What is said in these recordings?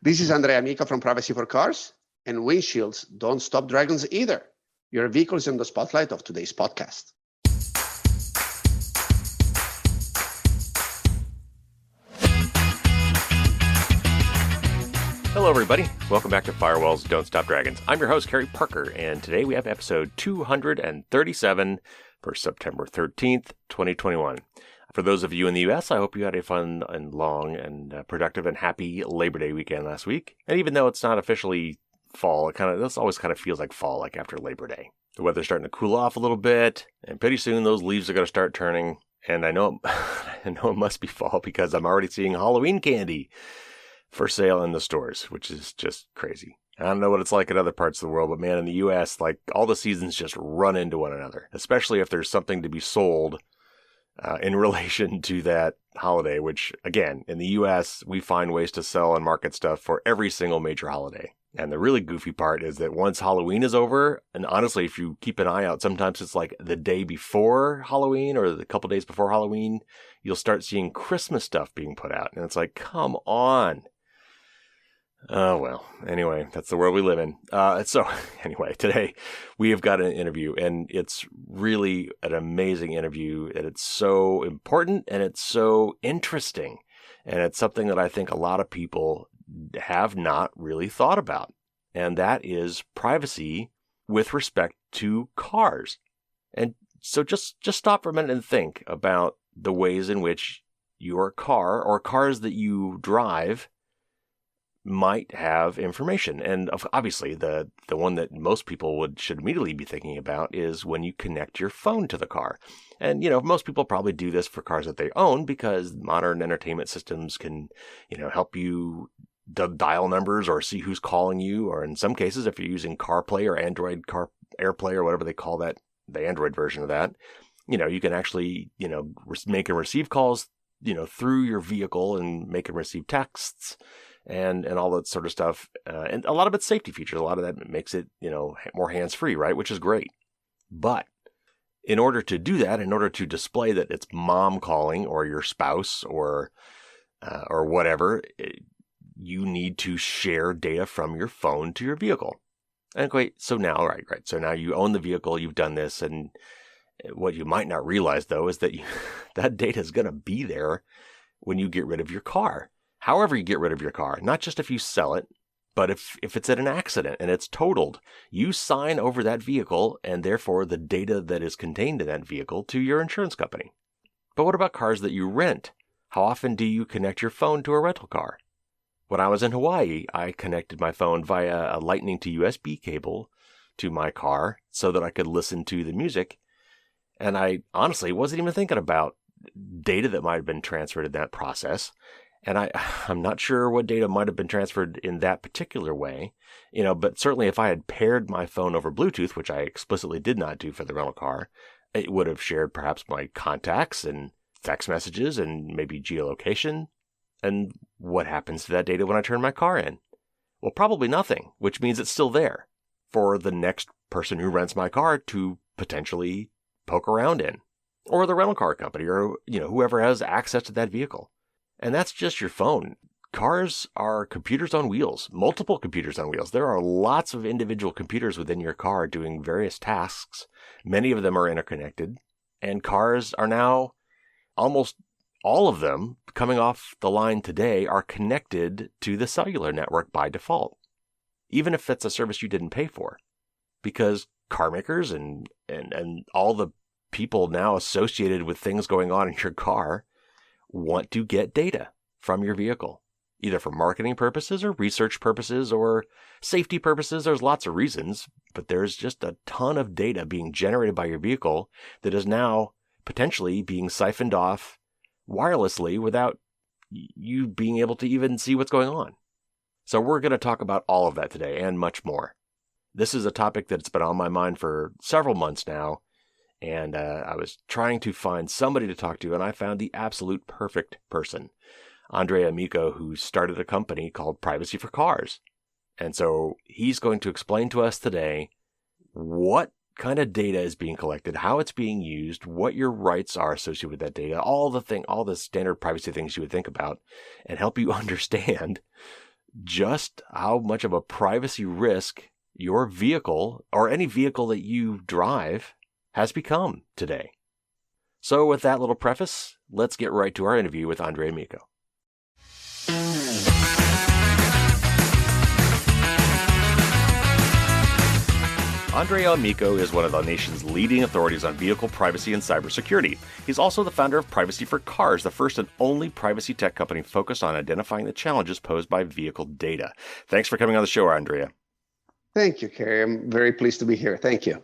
This is Andrea Amico from Privacy for Cars, and windshields don't stop dragons either. Your vehicle is in the spotlight of today's podcast. Hello, everybody. Welcome back to Firewalls Don't Stop Dragons. I'm your host, Kerry Parker, and today we have episode 237 for September 13th, 2021. For those of you in the U.S., I hope you had a fun and long and productive and happy Labor Day weekend last week. And even though it's not officially fall, this always kind of feels like fall, like after Labor Day. The weather's starting to cool off a little bit, and pretty soon those leaves are going to start turning. And I know it must be fall because I'm already seeing Halloween candy for sale in the stores, which is just crazy. I don't know what it's like in other parts of the world, but man, in the U.S., like all the seasons just run into one another, especially if there's something to be sold in relation to that holiday, which, again, in the U.S., we find ways to sell and market stuff for every single major holiday. And the really goofy part is that once Halloween is over, and honestly, if you keep an eye out, sometimes it's like the day before Halloween or a couple days before Halloween, you'll start seeing Christmas stuff being put out. And it's like, come on. Oh, well, anyway, that's the world we live in. So anyway, today we have got an interview, and it's really an amazing interview, and it's so important, and it's so interesting, and it's something that I think a lot of people have not really thought about, and that is privacy with respect to cars. And so just stop for a minute and think about the ways in which your car or cars that you drive might have information. And obviously the one that most people should immediately be thinking about is when you connect your phone to the car. And, most people probably do this for cars that they own because modern entertainment systems can, help you dial numbers or see who's calling you. Or in some cases, if you're using CarPlay or Android AirPlay or whatever they call that, the Android version of that, you can actually, make and receive calls, through your vehicle and make and receive texts and all that sort of stuff. And a lot of it's safety features. A lot of that makes it, more hands-free, right? Which is great. But in order to do that, in order to display that it's mom calling or your spouse or whatever, you need to share data from your phone to your vehicle. And wait, so now, right. So now you own the vehicle, you've done this, and what you might not realize, though, is that that data is going to be there when you get rid of your car. However you get rid of your car, not just if you sell it, but if it's at an accident and it's totaled, you sign over that vehicle and therefore the data that is contained in that vehicle to your insurance company. But what about cars that you rent? How often do you connect your phone to a rental car? When I was in Hawaii, I connected my phone via a lightning to USB cable to my car so that I could listen to the music. And I honestly wasn't even thinking about data that might have been transferred in that process. And I'm not sure what data might have been transferred in that particular way, but certainly if I had paired my phone over Bluetooth, which I explicitly did not do for the rental car, it would have shared perhaps my contacts and text messages and maybe geolocation. And what happens to that data when I turn my car in? Well, probably nothing, which means it's still there for the next person who rents my car to potentially poke around in, or the rental car company, or, whoever has access to that vehicle. And that's just your phone. Cars are computers on wheels, multiple computers on wheels. There are lots of individual computers within your car doing various tasks. Many of them are interconnected. And cars are now, almost all of them coming off the line today, are connected to the cellular network by default, even if it's a service you didn't pay for. Because car makers and all the people now associated with things going on in your car want to get data from your vehicle, either for marketing purposes or research purposes or safety purposes. There's lots of reasons, but there's just a ton of data being generated by your vehicle that is now potentially being siphoned off wirelessly without you being able to even see what's going on. So we're going to talk about all of that today and much more. This is a topic that's been on my mind for several months now, and I was trying to find somebody to talk to, and I found the absolute perfect person, Andrea Amico, who started a company called Privacy for Cars. And so he's going to explain to us today what kind of data is being collected, how it's being used, what your rights are associated with that data, all the standard privacy things you would think about, and help you understand just how much of a privacy risk your vehicle or any vehicle that you drive has become today. So with that little preface, let's get right to our interview with Andrea Amico. Andrea Amico is one of the nation's leading authorities on vehicle privacy and cybersecurity. He's also the founder of Privacy for Cars, the first and only privacy tech company focused on identifying the challenges posed by vehicle data. Thanks for coming on the show, Andrea. Thank you, Kerry. I'm very pleased to be here. Thank you.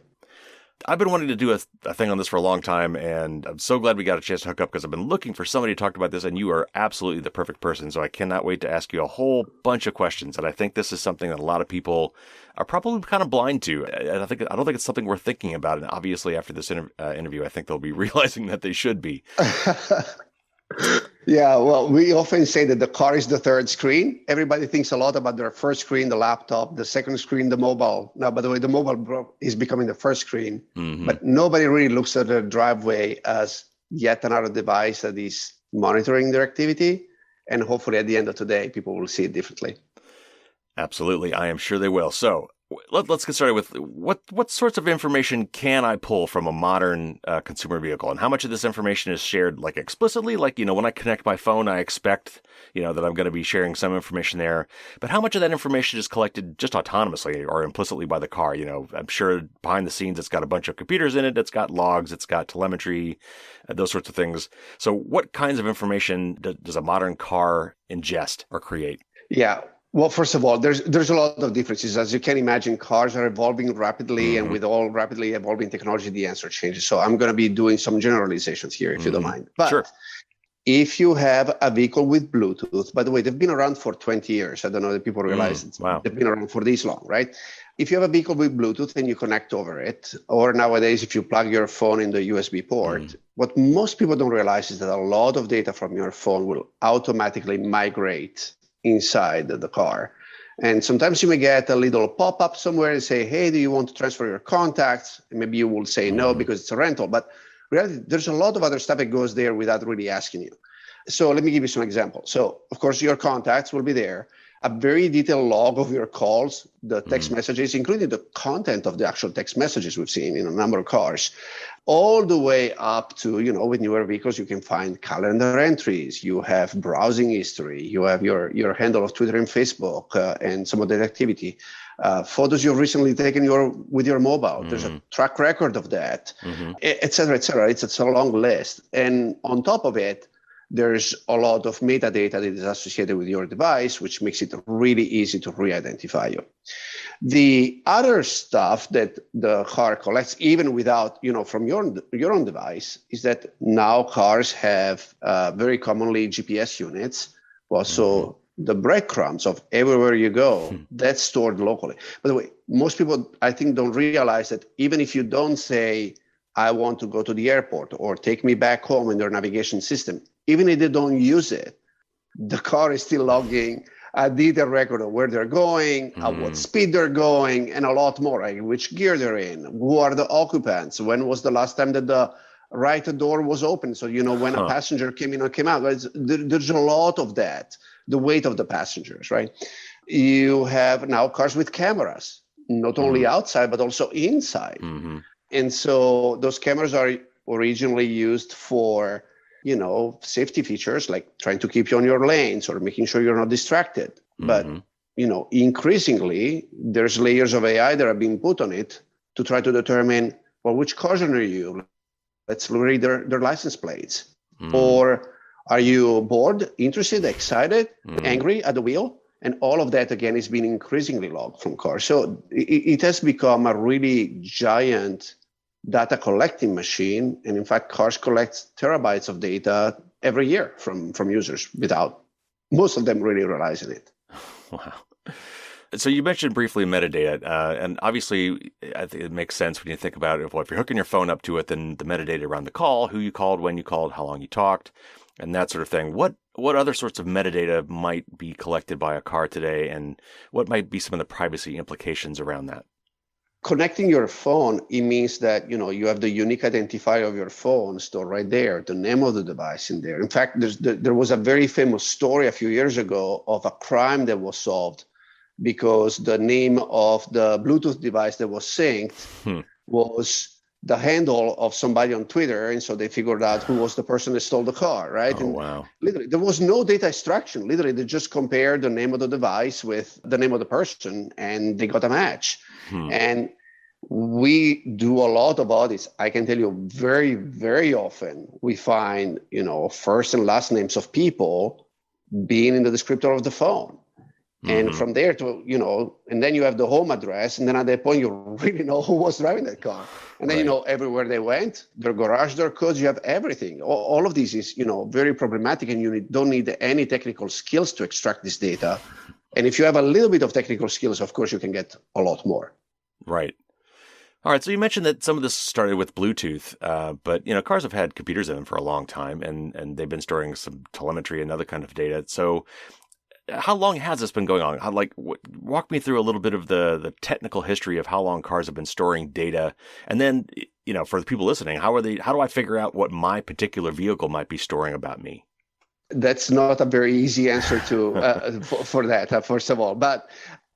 I've been wanting to do a thing on this for a long time, and I'm so glad we got a chance to hook up because I've been looking for somebody to talk about this, and you are absolutely the perfect person. So I cannot wait to ask you a whole bunch of questions. And I think this is something that a lot of people are probably kind of blind to. And I don't think it's something we're thinking about. And obviously, after this interview, I think they'll be realizing that they should be. Yeah, well, we often say that the car is the third screen. Everybody thinks a lot about their first screen, the laptop, the second screen, the mobile. Now, by the way, the mobile is becoming the first screen, but nobody really looks at the driveway as yet another device that is monitoring their activity. And hopefully at the end of the day, people will see it differently. Absolutely. I am sure they will. So let's get started with what sorts of information can I pull from a modern consumer vehicle, and how much of this information is shared like explicitly? Like, when I connect my phone, I expect, that I'm going to be sharing some information there. But how much of that information is collected just autonomously or implicitly by the car? I'm sure behind the scenes, it's got a bunch of computers in it. It's got logs. It's got telemetry, those sorts of things. So what kinds of information does a modern car ingest or create? Yeah. Well, first of all, there's a lot of differences. As you can imagine, cars are evolving rapidly, and with all rapidly evolving technology, the answer changes. So I'm going to be doing some generalizations here, if you don't mind. But sure. If you have a vehicle with Bluetooth, by the way, they've been around for 20 years. I don't know if people realize wow. They've been around for this long, right? If you have a vehicle with Bluetooth and you connect over it, or nowadays, if you plug your phone in the USB port, what most people don't realize is that a lot of data from your phone will automatically migrate inside the car. And sometimes you may get a little pop-up somewhere and say, hey, do you want to transfer your contacts? And maybe you will say no because it's a rental. But really, there's a lot of other stuff that goes there without really asking you. So let me give you some examples. So, of course, your contacts will be there. A very detailed log of your calls, the text messages, including the content of the actual text messages we've seen in a number of cars, all the way up to, with newer vehicles, you can find calendar entries. You have browsing history. You have your handle of Twitter and Facebook and some of that activity. Photos you've recently taken with your mobile. There's a track record of that, et cetera, et cetera. It's a long list. And on top of it, there's a lot of metadata that is associated with your device, which makes it really easy to re-identify you. The other stuff that the car collects, even without, from your own device, is that now cars have very commonly GPS units. Well, so the breadcrumbs of everywhere you go, that's stored locally. By the way, most people, I think, don't realize that even if you don't say, I want to go to the airport or take me back home in their navigation system, even if they don't use it, the car is still logging a detailed record of where they're going, at what speed they're going, and a lot more, like which gear they're in, who are the occupants, when was the last time that the right door was open, so when a passenger came in or came out. There's a lot of that, the weight of the passengers, right? You have now cars with cameras, not only outside, but also inside. And so those cameras are originally used for safety features like trying to keep you on your lanes or making sure you're not distracted. But, increasingly, there's layers of AI that are being put on it to try to determine, well, which cars are you? Let's read their license plates. Or are you bored, interested, excited, angry at the wheel? And all of that, again, is being increasingly logged from cars. So it has become a really giant data collecting machine. And in fact, cars collect terabytes of data every year from users without most of them really realizing it. Wow. So you mentioned briefly metadata, and obviously I think it makes sense when you think about it. Well, if you're hooking your phone up to it, then the metadata around the call, who you called, when you called, how long you talked, and that sort of thing. What other sorts of metadata might be collected by a car today, and what might be some of the privacy implications around that? connecting your phone, it means that, you have the unique identifier of your phone stored right there, the name of the device in there. In fact, there was a very famous story a few years ago of a crime that was solved because the name of the Bluetooth device that was synced was the handle of somebody on Twitter. And so they figured out who was the person that stole the car, right? Oh, and wow. literally, there was no data extraction. Literally, they just compared the name of the device with the name of the person, and they got a match. And we do a lot of audits. I can tell you very, very often we find, first and last names of people being in the descriptor of the phone. And from there to, and then you have the home address. And then at that point, you really know who was driving that car. And then, everywhere they went, their garage door codes, you have everything. All of this is, very problematic, and you don't need any technical skills to extract this data. And if you have a little bit of technical skills, of course, you can get a lot more. Right. All right. So you mentioned that some of this started with Bluetooth, but, cars have had computers in them for a long time, and they've been storing some telemetry and other kind of data. So how long has this been going on? Walk me through a little bit of the technical history of how long cars have been storing data. And then, for the people listening, how do I figure out what my particular vehicle might be storing about me? That's not a very easy answer to for that, first of all. But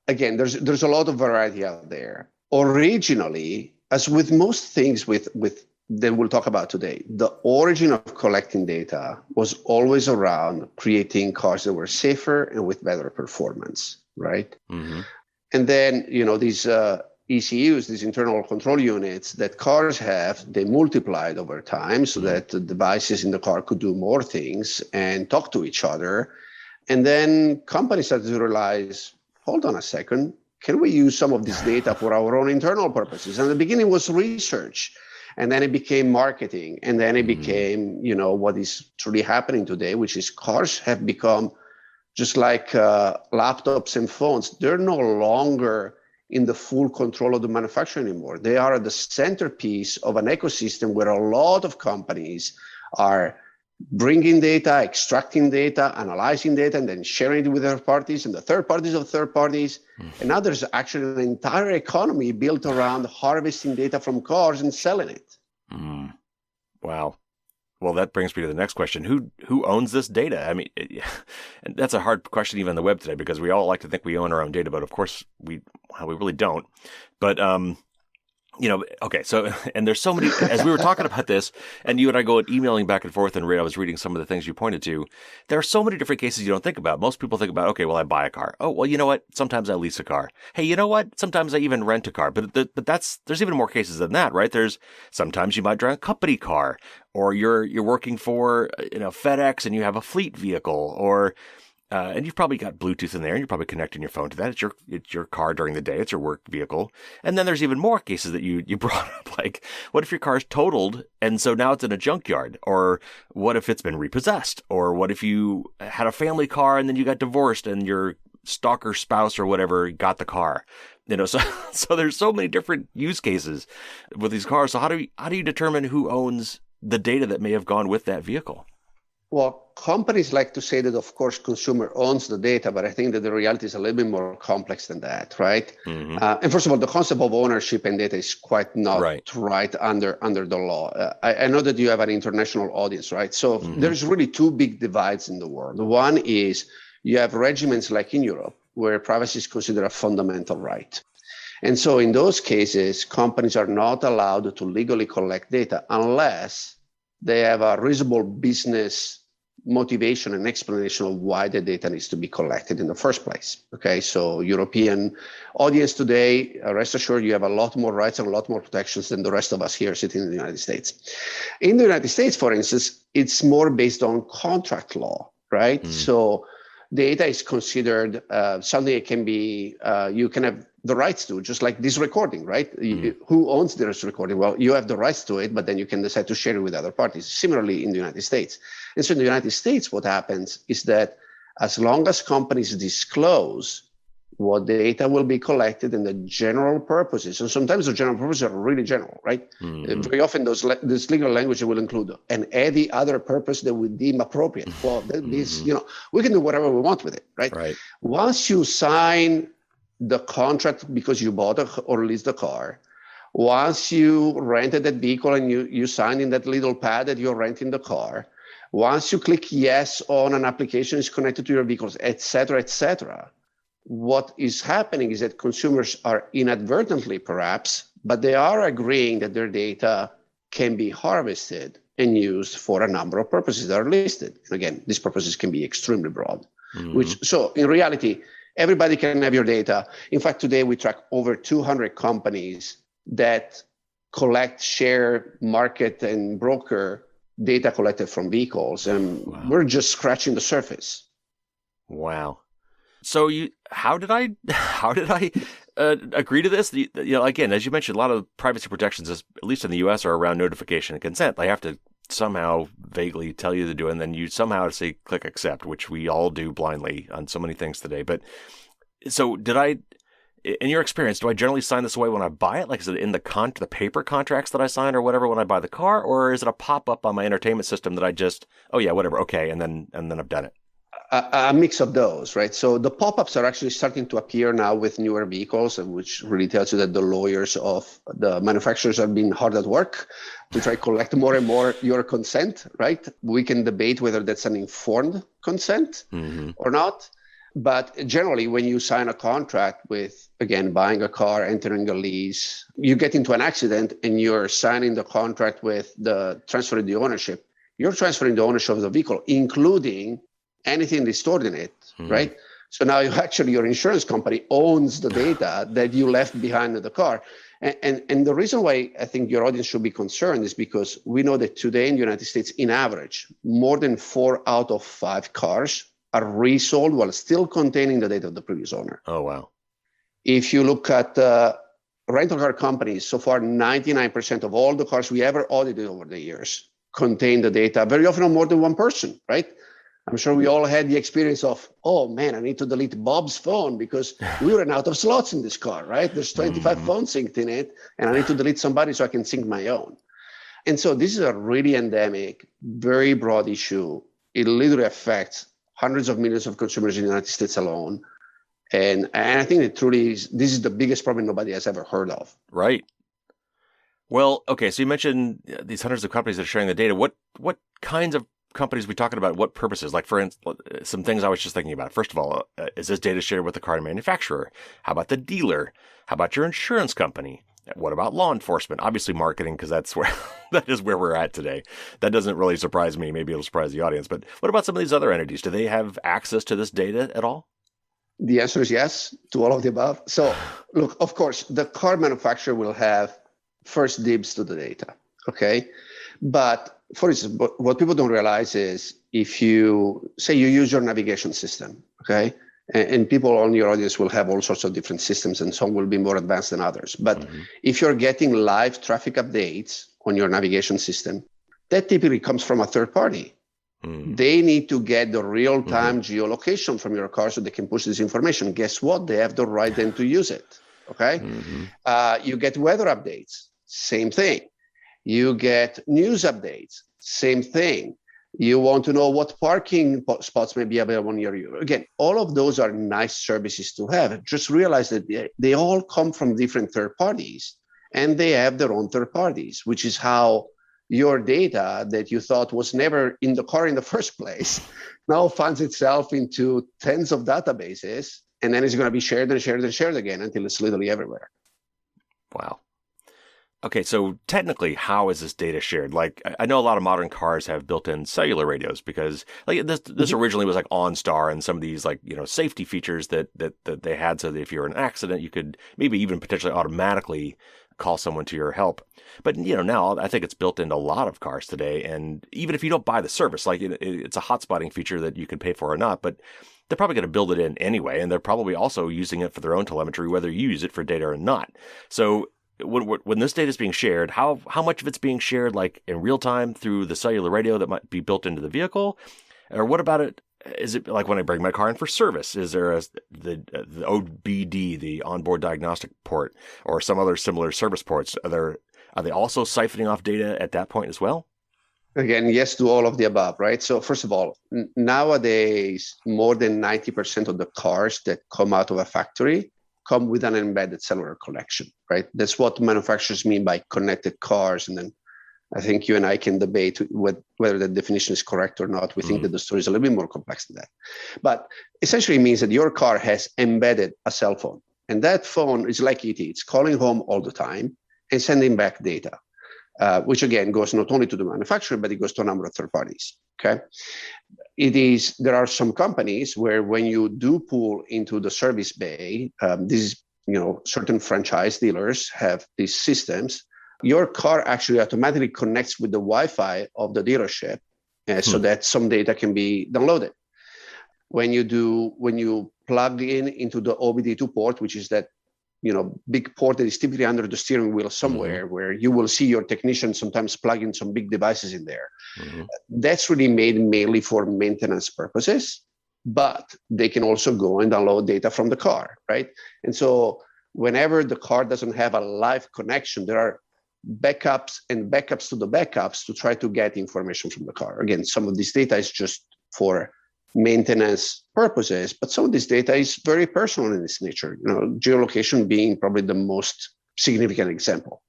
again, there's a lot of variety out there. Originally, as with most things with that we'll talk about today, the origin of collecting data was always around creating cars that were safer and with better performance, right? And then, these ECUs, these internal control units that cars have, they multiplied over time so that the devices in the car could do more things and talk to each other. And then companies started to realize, hold on a second, can we use some of this data for our own internal purposes? And the beginning was research. And then it became marketing. And then it became, what is truly happening today, which is cars have become just like laptops and phones. They're no longer in the full control of the manufacturer anymore. They are the centerpiece of an ecosystem where a lot of companies are bringing data, extracting data, analyzing data, and then sharing it with third parties and the third parties of third parties. And now there's actually an entire economy built around harvesting data from cars and selling it. Wow. Well, that brings me to the next question. Who owns this data? I mean, and that's a hard question even on the web today, because we all like to think we own our own data, but of course we really don't. But okay, so, and there's so many, as we were talking about this, and you and I go emailing back and forth, and I was reading some of the things you pointed to. There are so many different cases you don't think about. Most people think about, okay, well, I buy a car. Oh, well, you know what? Sometimes I lease a car. Hey, you know what? Sometimes I even rent a car. But there's even more cases than that, right? There's sometimes you might drive a company car, or you're working for, FedEx, and you have a fleet vehicle, or and you've probably got Bluetooth in there, and you're probably connecting your phone to that. It's your car during the day. It's your work vehicle. And then there's even more cases that you brought up, like what if your car's totaled and so now it's in a junkyard? Or what if it's been repossessed? Or what if you had a family car and then you got divorced and your stalker spouse or whatever got the car? So there's so many different use cases with these cars. So how do you determine who owns the data that may have gone with that vehicle? Well, companies like to say that, of course, consumer owns the data, but I think that the reality is a little bit more complex than that, right? And first of all, the concept of ownership and data is quite not right under the law. I know that you have an international audience, right? So there's really two big divides in the world. One is you have regimens like in Europe, where privacy is considered a fundamental right. And so in those cases, companies are not allowed to legally collect data unless they have a reasonable business motivation and explanation of why the data needs to be collected in the first place. Okay, so European audience today, rest assured you have a lot more rights and a lot more protections than the rest of us here sitting in the United States. In the United States, for instance, it's more based on contract law, right? So data is considered something that can be, you can have the rights to, just like this recording, right? Who owns this recording? Well, you have the rights to it, but then you can decide to share it with other parties. Similarly, in the United States. And so in the United States, what happens is that as long as companies disclose what data will be collected and the general purposes, and sometimes the general purposes are really general, right? Very often this legal language will include and any other purpose that we deem appropriate. Well, this, we can do whatever we want with it, right? Once you sign the contract because you bought or leased the car. Once you rented that vehicle and you signed in that little pad that you're renting the car, once you click yes on an application is connected to your vehicles, et cetera, what is happening is that consumers are inadvertently perhaps, but they are agreeing that their data can be harvested and used for a number of purposes that are listed. And again, these purposes can be extremely broad, so in reality, everybody can have your data. In fact, today we track over 200 companies that collect, share, market, and broker data collected from vehicles, and we're just scratching the surface. Wow. So how did I agree to this? Again, as you mentioned, a lot of privacy protections, at least in the U.S., are around notification and consent. They have to somehow vaguely tell you to do it, and then you somehow say click accept, which we all do blindly on so many things today. But so in your experience, do I generally sign this away when I buy it? Like, is it in the paper contracts that I sign or whatever when I buy the car? Or is it a pop-up on my entertainment system that I just, oh yeah, whatever, okay, and then I've done it? A mix of those, right? So the pop-ups are actually starting to appear now with newer vehicles, which really tells you that the lawyers of the manufacturers are being hard at work to try to collect more and more your consent, right? We can debate whether that's an informed consent or not. But generally, when you sign a contract with, again, buying a car, entering a lease, you get into an accident and you're signing the contract with the transferring the ownership. You're transferring the ownership of the vehicle, including anything that's stored in it, right? So now your insurance company owns the data that you left behind in the car. And the reason why I think your audience should be concerned is because we know that today in the United States, in average, more than 4 out of 5 cars are resold while still containing the data of the previous owner. Oh, wow. If you look at rental car companies, so far 99% of all the cars we ever audited over the years contain the data, very often on more than one person, right? I'm sure we all had the experience of, oh man, I need to delete Bob's phone because we ran out of slots in this car, right? There's 25 phones synced in it, and I need to delete somebody so I can sync my own. And so this is a really endemic, very broad issue. It literally affects hundreds of millions of consumers in the United States alone. And I think it truly is, this is the biggest problem nobody has ever heard of. Right. Well, okay, so you mentioned these hundreds of companies that are sharing the data. What kinds of companies are we talking about? What purposes? Like, for instance, some things I was just thinking about. First of all, is this data shared with the car manufacturer? How about the dealer? How about your insurance company? What about law enforcement? Obviously marketing, because that is where we're at today. That doesn't really surprise me. Maybe it'll surprise the audience. But what about some of these other entities? Do they have access to this data at all? The answer is yes to all of the above. So look, of course, the car manufacturer will have first dibs to the data, okay? But for instance, what people don't realize is if you say you use your navigation system, okay? And people on your audience will have all sorts of different systems and some will be more advanced than others. But if you're getting live traffic updates on your navigation system, that typically comes from a third party. They need to get the real-time geolocation from your car so they can push this information. Guess what? They have the right then to use it, okay? You get weather updates, same thing. You get news updates, same thing. You want to know what parking spots may be available near you. Again, all of those are nice services to have. Just realize that they all come from different third parties and they have their own third parties, which is how your data that you thought was never in the car in the first place now finds itself into tens of databases, and then it's going to be shared and shared and shared again until it's literally everywhere. Wow. Okay, so technically, how is this data shared? Like, I know a lot of modern cars have built-in cellular radios because, like, this originally was like OnStar and some of these, like, safety features that they had, so that if you're in an accident, you could maybe even potentially automatically call someone to your help. But now I think it's built into a lot of cars today, and even if you don't buy the service, like it's a hotspotting feature that you can pay for or not, but they're probably going to build it in anyway, and they're probably also using it for their own telemetry, whether you use it for data or not. So when this data is being shared, how much of it's being shared, like in real time through the cellular radio that might be built into the vehicle, or what about it? Is it like when I bring my car in for service? Is there the OBD, the onboard diagnostic port, or some other similar service ports? Are they also siphoning off data at that point as well? Again, yes to all of the above, right? So first of all, nowadays, more than 90% of the cars that come out of a factory come with an embedded cellular connection, right? That's what manufacturers mean by connected cars. And then I think you and I can debate whether the definition is correct or not. We think that the story is a little bit more complex than that. But essentially it means that your car has embedded a cell phone. And that phone is like ET. It's calling home all the time and sending back data, which again goes not only to the manufacturer, but it goes to a number of third parties, okay? There are some companies where when you do pull into the service bay, this is, certain franchise dealers have these systems. Your car actually automatically connects with the Wi-Fi of the dealership so that some data can be downloaded. When you plug into the OBD2 port, which is that big port that is typically under the steering wheel somewhere, where you will see your technician sometimes plug in some big devices in there. That's really made mainly for maintenance purposes, but they can also go and download data from the car, right? And so whenever the car doesn't have a live connection, there are backups and backups to the backups to try to get information from the car. Again, some of this data is just for maintenance purposes, but some of this data is very personal in its nature, geolocation being probably the most significant example.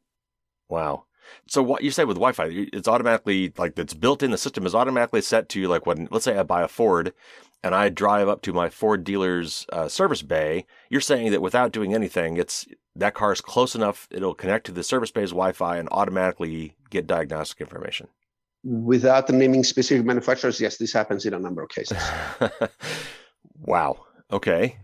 Wow. So what you said with Wi-Fi, it's automatically, like, it's built in, the system is automatically set to, like, when, let's say I buy a Ford and I drive up to my Ford dealer's service bay, you're saying that without doing anything, that car is close enough, it'll connect to the service bay's Wi-Fi and automatically get diagnostic information. Without naming specific manufacturers, yes, this happens in a number of cases. Wow. Okay.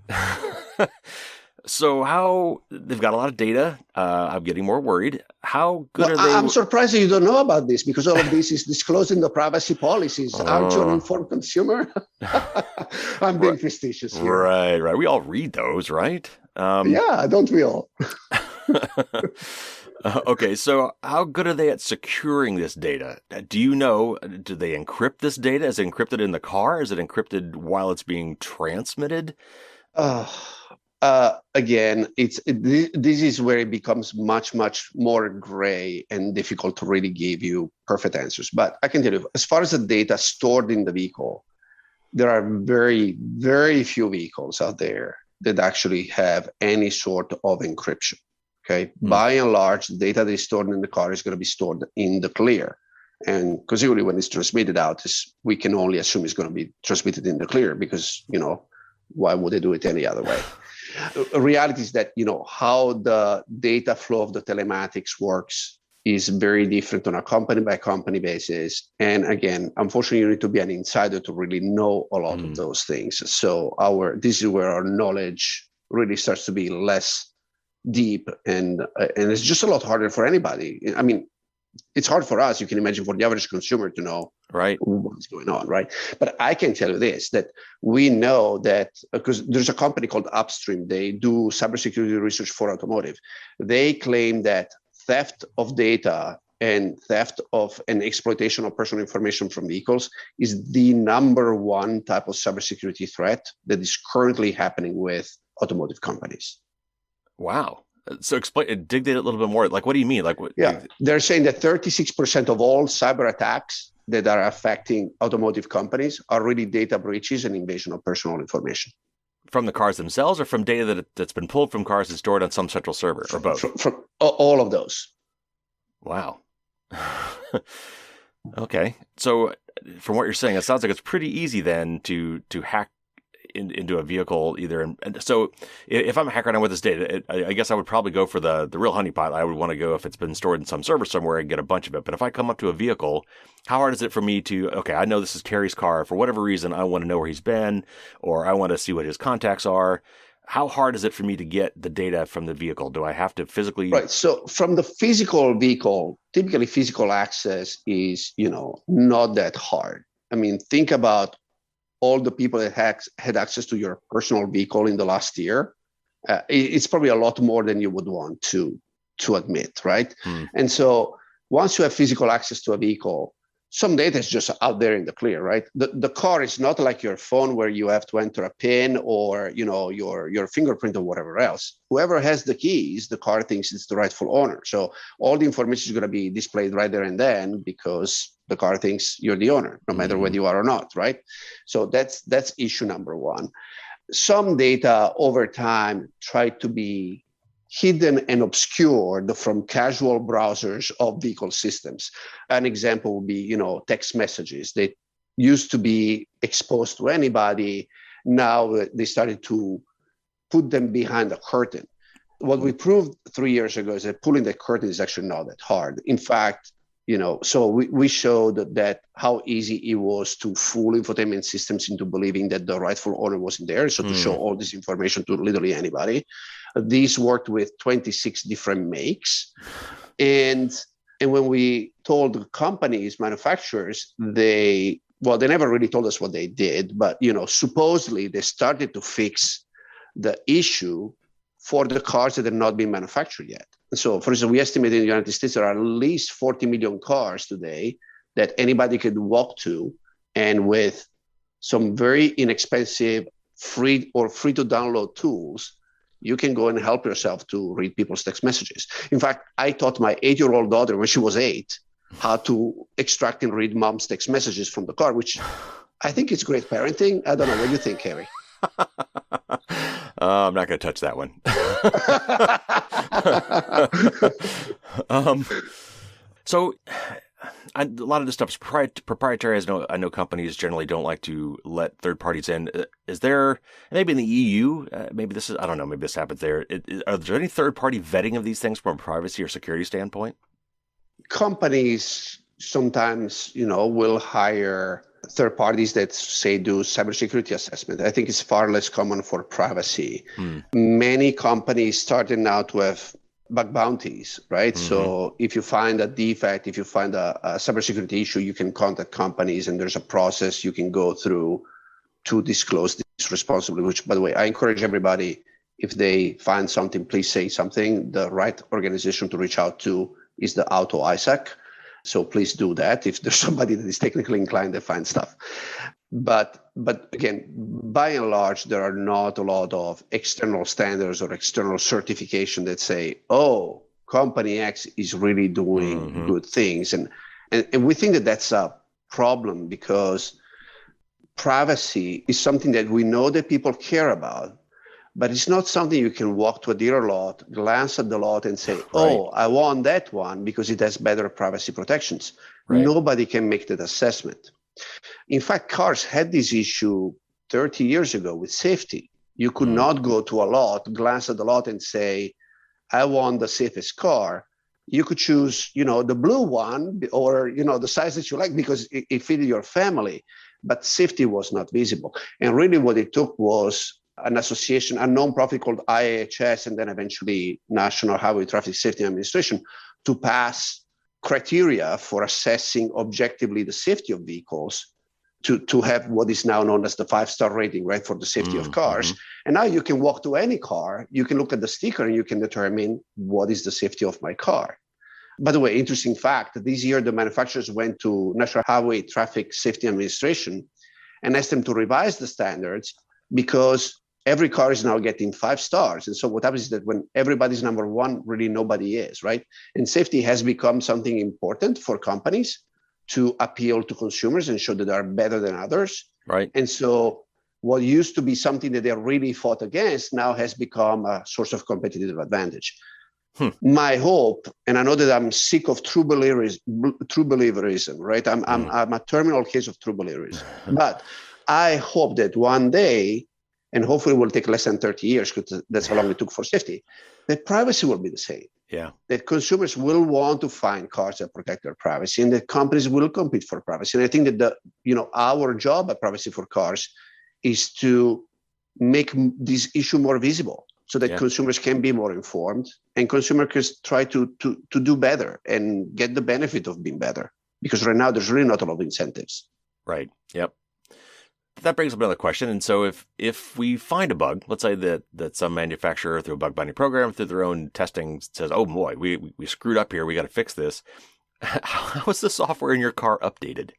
So they've got a lot of data. I'm getting more worried. How good are they? I'm surprised that you don't know about this, because all of this is disclosed in the privacy policies. Aren't you an informed consumer? I'm being facetious here. Right. We all read those, right? Yeah, don't we all? Okay, so how good are they at securing this data? Do you know, do they encrypt this data? Is it encrypted in the car? Is it encrypted while it's being transmitted? Again, this is where it becomes much, much more gray and difficult to really give you perfect answers. But I can tell you, as far as the data stored in the vehicle, there are very, very few vehicles out there that actually have any sort of encryption. Okay. By and large, the data that is stored in the car is going to be stored in the clear. And consequently, when it's transmitted out, we can only assume it's going to be transmitted in the clear, because, why would they do it any other way? The reality is that, how the data flow of the telematics works is very different on a company by company basis. And again, unfortunately, you need to be an insider to really know a lot of those things. So this is where our knowledge really starts to be less deep, and it's just a lot harder for anybody. I mean, it's hard for us, you can imagine, for the average consumer to know what's going on, right? But I can tell you this, that we know that, because there's a company called Upstream, they do cybersecurity research for automotive. They claim that theft of data and theft of and exploitation of personal information from vehicles is the number one type of cybersecurity threat that is currently happening with automotive companies. Wow. So dig that a little bit more. Like, what do you mean? Like, what? Yeah, they're saying that 36% of all cyber attacks that are affecting automotive companies are really data breaches and invasion of personal information. From the cars themselves, or from data that's been pulled from cars and stored on some central server, or both? From all of those. Wow. Okay. So from what you're saying, it sounds like it's pretty easy then to hack into a vehicle either. And so if I'm a hacker and I want this data, I guess I would probably go for the real honeypot. I would want to go, if it's been stored in some server somewhere, and get a bunch of it. But if I come up to a vehicle, how hard is it for me to, okay, I know this is Terry's car. For whatever reason, I want to know where he's been, or I want to see what his contacts are. How hard is it for me to get the data from the vehicle? Do I have to physically? Right. So from the physical vehicle, typically physical access is, not that hard. I mean, think about all the people that had access to your personal vehicle in the last year. It's probably a lot more than you would want to admit, right? And so once you have physical access to a vehicle, some data is just out there in the clear, right? The car is not like your phone where you have to enter a PIN or your fingerprint or whatever else. Whoever has the keys, the car thinks it's the rightful owner. So all the information is going to be displayed right there and then, because the car thinks you're the owner, no matter whether you are or not, right? So that's issue number one. some data over time tried to be hidden and obscured from casual browsers of vehicle systems. An example would be, text messages. They used to be exposed to anybody. Now they started to put them behind a curtain. What we proved 3 years ago is that pulling the curtain is actually not that hard. In fact, so we showed that how easy it was to fool infotainment systems into believing that the rightful owner wasn't there. So to show all this information to literally anybody. These worked with 26 different makes. And when we told the companies, manufacturers, they never really told us what they did, but supposedly they started to fix the issue for the cars that have not been manufactured yet. So, for instance, we estimate in the United States there are at least 40 million cars today that anybody could walk to, and with some very inexpensive free to download tools, you can go and help yourself to read people's text messages. In fact, I taught my 8-year-old daughter when she was 8 how to extract and read mom's text messages from the car, which I think is great parenting. I don't know. What do you think, Harry? I'm not going to touch that one. So a lot of this stuff is proprietary. I know companies generally don't like to let third parties in. Is there, maybe in the EU, maybe this happens there. Are there any third party vetting of these things from a privacy or security standpoint? Companies sometimes, will hire third parties that say do cybersecurity assessment. I think it's far less common for privacy. Many companies started now to have bug bounties, right? So if you find a defect, if you find a cybersecurity issue, you can contact companies, and there's a process you can go through to disclose this responsibly, which, by the way, I encourage everybody, if they find something, please say something. The right organization to reach out to is the Auto ISAC. So please do that if there's somebody that is technically inclined to find stuff. But again, by and large, there are not a lot of external standards or external certification that say, oh, company X is really doing good things. And we think that that's a problem, because privacy is something that we know that people care about, but it's not something you can walk to a dealer lot, glance at the lot and say, oh, I want that one because it has better privacy protections. Right. Nobody can make that assessment. In fact, cars had this issue 30 years ago with safety. You could not go to a lot, glance at the lot and say, I want the safest car. You could choose, the blue one or, the size that you like because it fitted your family, but safety was not visible. And really what it took was an association, a nonprofit called IHS, and then eventually National Highway Traffic Safety Administration, to pass criteria for assessing objectively the safety of vehicles to have what is now known as the 5-star rating, right, for the safety of cars. And now you can walk to any car, you can look at the sticker, and you can determine what is the safety of my car. By the way, interesting fact, this year the manufacturers went to National Highway Traffic Safety Administration and asked them to revise the standards, because every car is now getting 5 stars. And so what happens is that when everybody's number one, really nobody is, right? And safety has become something important for companies to appeal to consumers and show that they are better than others. Right. And so what used to be something that they really fought against now has become a source of competitive advantage. My hope, and I know that I'm sick of true believerism, right? I'm a terminal case of true believerism. But I hope that one day, and hopefully it will take less than 30 years, because that's how long it took for safety, that privacy will be the same. Yeah. That consumers will want to find cars that protect their privacy, and that companies will compete for privacy. And I think that our job at Privacy for Cars is to make this issue more visible, so that consumers can be more informed, and consumers can try to do better and get the benefit of being better. Because right now there's really not a lot of incentives. Right. Yep. That brings up another question. And so if we find a bug, let's say that some manufacturer through a bug bounty program, through their own testing, says, oh boy, we screwed up here, we got to fix this. How is the software in your car updated?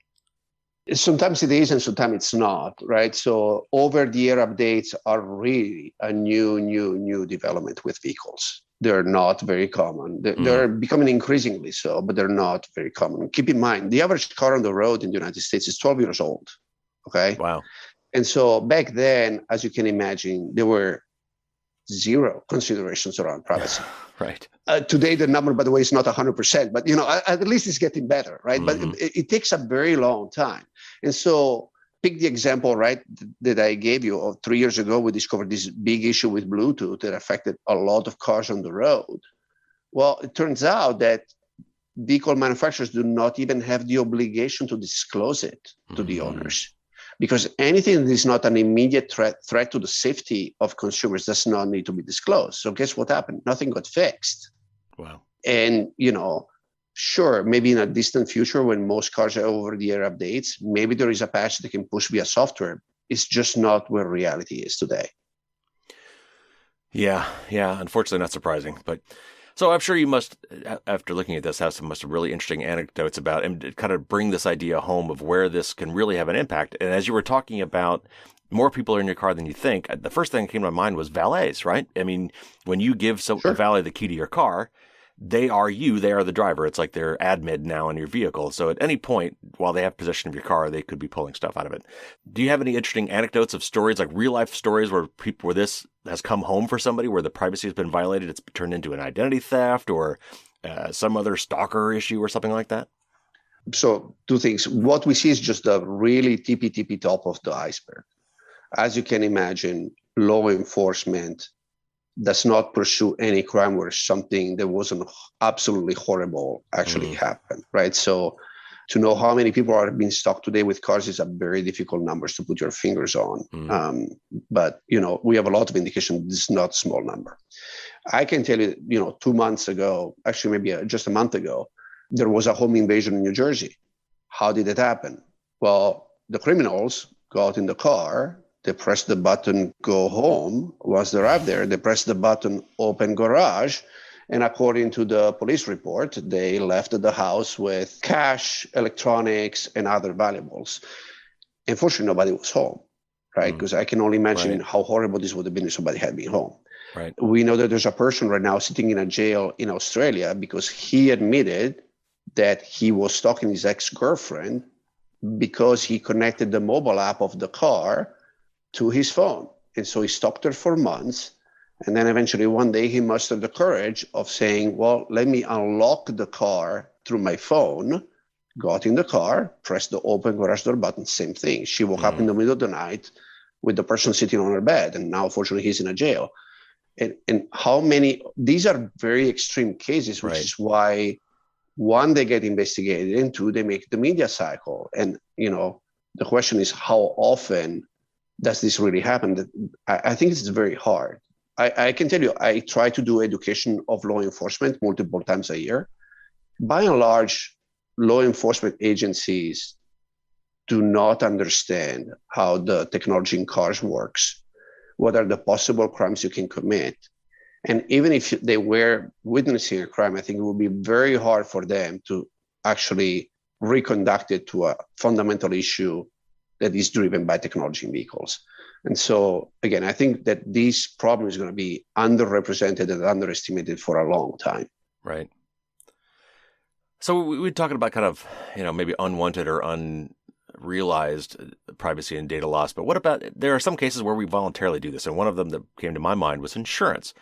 Sometimes it is and sometimes it's not, right? So over-the-air updates are really a new development with vehicles. They're not very common. They're becoming increasingly so, but they're not very common. Keep in mind, the average car on the road in the United States is 12 years old. Okay. Wow. And so back then, as you can imagine, there were zero considerations around privacy. Right. Today, the number, by the way, is not 100%, but at least it's getting better, right? Mm-hmm. But it takes a very long time. And so pick the example, right, that I gave you of 3 years ago, we discovered this big issue with Bluetooth that affected a lot of cars on the road. Well, it turns out that vehicle manufacturers do not even have the obligation to disclose it to the owners, because anything that is not an immediate threat to the safety of consumers does not need to be disclosed. So guess what happened? Nothing got fixed. Wow. And, sure, maybe in a distant future when most cars are over-the-air updates, maybe there is a patch that can push via software. It's just not where reality is today. Yeah. Unfortunately, not surprising. But so I'm sure you must, after looking at this, have some really interesting anecdotes about and kind of bring this idea home of where this can really have an impact. And as you were talking about more people are in your car than you think, the first thing that came to my mind was valets, right? I mean, when you give a valet the key to your car, they are the driver. It's like they're admin now in your vehicle. So at any point, while they have possession of your car, they could be pulling stuff out of it. Do you have any interesting anecdotes of stories, like real life stories where this has come home for somebody, where the privacy has been violated, it's turned into an identity theft or some other stalker issue or something like that? So two things. What we see is just the really tippy top of the iceberg. As you can imagine, law enforcement does not pursue any crime where something that wasn't absolutely horrible actually happened, right? So to know how many people are being stalked today with cars is a very difficult numbers to put your fingers on. But, we have a lot of indication this is not a small number. I can tell you, 2 months ago, actually maybe just a month ago, there was a home invasion in New Jersey. How did it happen? Well, the criminals got in the car, they pressed the button, go home. Once they arrived there, they pressed the button, open garage. And according to the police report, they left the house with cash, electronics, and other valuables. Unfortunately, nobody was home, right? Because I can only imagine how horrible this would have been if somebody had been home. Right. We know that there's a person right now sitting in a jail in Australia because he admitted that he was stalking his ex-girlfriend because he connected the mobile app of the car to his phone. And so he stalked her for months. And then eventually one day he mustered the courage of saying, well, let me unlock the car through my phone, got in the car, pressed the open garage door button, same thing. She woke up in the middle of the night with the person sitting on her bed. And now, fortunately, he's in a jail. And how many, these are very extreme cases, which is why, one, they get investigated, and two, they make the media cycle. And, the question is, how often does this really happen? I think it's very hard. I can tell you, I try to do education of law enforcement multiple times a year. By and large, law enforcement agencies do not understand how the technology in cars works, what are the possible crimes you can commit. And even if they were witnessing a crime, I think it would be very hard for them to actually reconduct it to a fundamental issue that is driven by technology in vehicles. And so, again, I think that this problem is going to be underrepresented and underestimated for a long time. Right. So we were talking about kind of, maybe unwanted or unrealized privacy and data loss. But what about, there are some cases where we voluntarily do this. And one of them that came to my mind was insurance.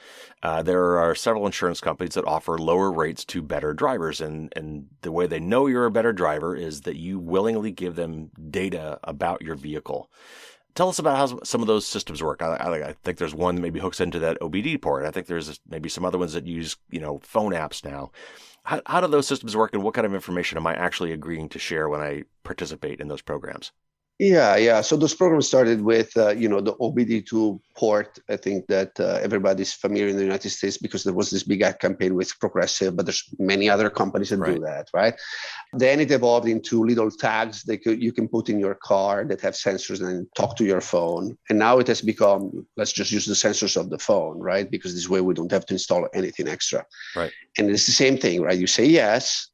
There are several insurance companies that offer lower rates to better drivers. And the way they know you're a better driver is that you willingly give them data about your vehicle. Tell us about how some of those systems work. I think there's one that maybe hooks into that OBD port. I think there's maybe some other ones that use, phone apps now. How do those systems work, and what kind of information am I actually agreeing to share when I participate in those programs? Yeah. So those programs started with, the OBD2 port. I think that everybody's familiar in the United States because there was this big ad campaign with Progressive, but there's many other companies that do that, right? Then it evolved into little tags that you can put in your car that have sensors and talk to your phone. And now it has become, let's just use the sensors of the phone, right? Because this way we don't have to install anything extra. Right. And it's the same thing, right? You say yes,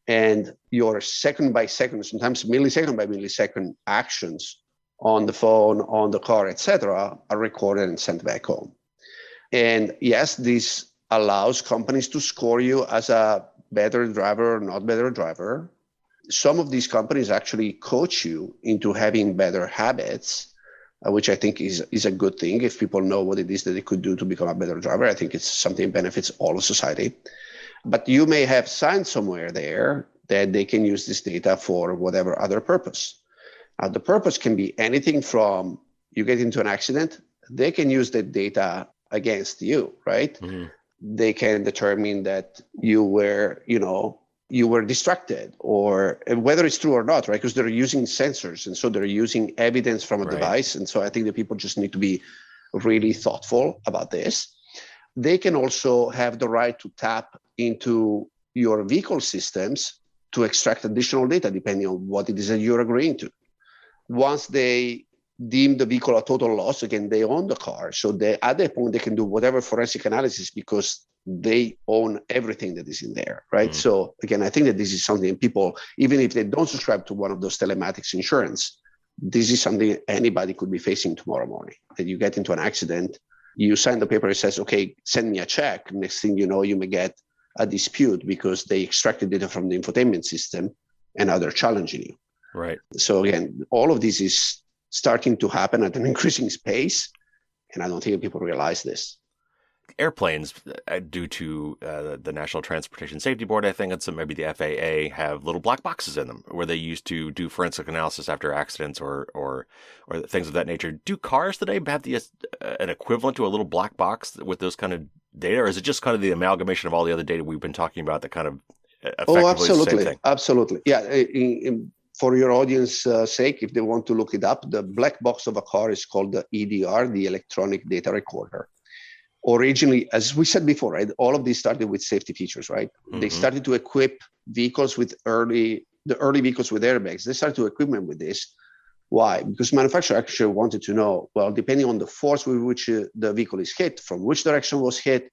and your second by second, sometimes millisecond by millisecond actions on the phone, on the car, etc., are recorded and sent back home. And yes, this allows companies to score you as a better driver or not better driver. Some of these companies actually coach you into having better habits. which I think is a good thing. If people know what it is that they could do to become a better driver, I think it's something that benefits all of society. But you may have signed somewhere there that they can use this data for whatever other purpose. The purpose can be anything from you get into an accident, they can use that data against you, right? Mm-hmm. They can determine that you were distracted, or whether it's true or not, right? Because they're using sensors, and so they're using evidence from a device. And so I think that people just need to be really thoughtful about this. They can also have the right to tap into your vehicle systems to extract additional data, depending on what it is that you're agreeing to. Once they deem the vehicle a total loss, again, they own the car. So at that point, they can do whatever forensic analysis because they own everything that is in there, right? So again, I think that this is something people, even if they don't subscribe to one of those telematics insurance, this is something anybody could be facing tomorrow morning. That you get into an accident, you sign the paper, it says, okay, send me a check. Next thing you know, you may get a dispute because they extracted data from the infotainment system and now they're challenging you. Right. So again, all of this is starting to happen at an increasing pace, and I don't think people realize this. Airplanes, due to the National Transportation Safety Board, I think, and maybe the FAA, have little black boxes in them where they used to do forensic analysis after accidents or things of that nature. Do cars today have an equivalent to a little black box with those kind of data, or is it just kind of the amalgamation of all the other data we've been talking about that kind of effectively is the same thing? Absolutely. Yeah. For your audience sake, if they want to look it up, the black box of a car is called the EDR, the Electronic Data Recorder. Originally, as we said before, right, all of these started with safety features, right? Mm-hmm. They started to equip vehicles with the early vehicles with airbags. They started to equip them with this. Why? Because manufacturers actually wanted to know, well, depending on the force with which the vehicle is hit, from which direction was hit,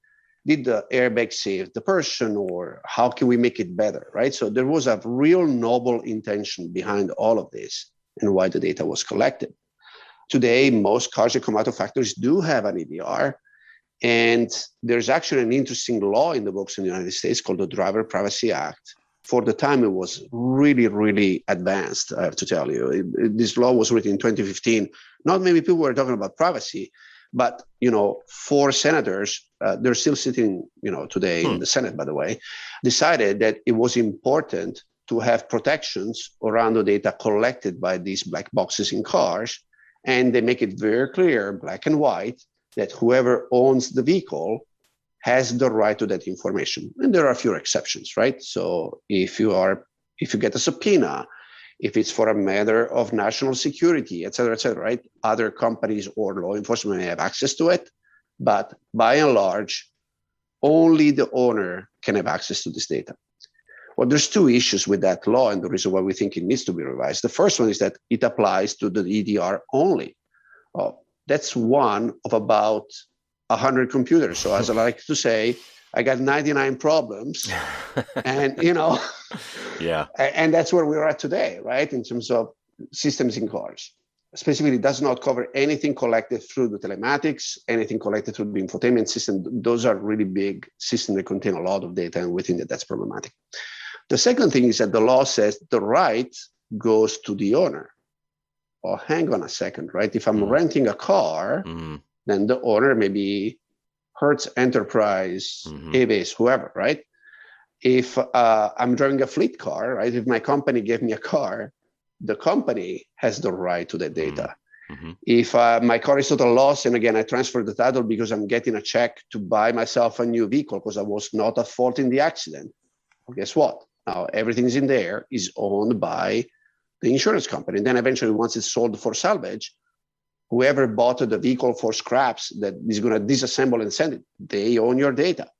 did the airbag save the person, or how can we make it better, right? So there was a real noble intention behind all of this and why the data was collected. Today, most cars that come out of factories do have an EDR, and there's actually an interesting law in the books in the United States called the Driver Privacy Act. For the time, it was really, really advanced, I have to tell you. This law was written in 2015. Not many people were talking about privacy, but, 4 senators, they're still sitting, today in the Senate, by the way, decided that it was important to have protections around the data collected by these black boxes in cars. And they make it very clear, black and white, that whoever owns the vehicle has the right to that information. And there are a few exceptions, right? So if you get a subpoena, if it's for a matter of national security, et cetera, right? Other companies or law enforcement may have access to it, but by and large, only the owner can have access to this data. Well, there's 2 issues with that law, and the reason why we think it needs to be revised. The first one is that it applies to the EDR only. That's one of about 100 computers. So as I like to say, I got 99 problems, and yeah. And that's where we're at today, right? In terms of systems in cars. Specifically, it does not cover anything collected through the telematics, anything collected through the infotainment system. Those are really big systems that contain a lot of data, and we think that that's problematic. The second thing is that the law says the right goes to the owner. Oh, hang on a second, right? If I'm renting a car, then the owner may be Hertz Enterprise, Avis, whoever, right? If I'm driving a fleet car, right? If my company gave me a car, the company has the right to that data. If my car is total loss, and again, I transfer the title because I'm getting a check to buy myself a new vehicle because I was not at fault in the accident, well, guess what? Now everything's in there is owned by the insurance company. And then eventually, once it's sold for salvage, whoever bought the vehicle for scraps that is going to disassemble and send it, they own your data.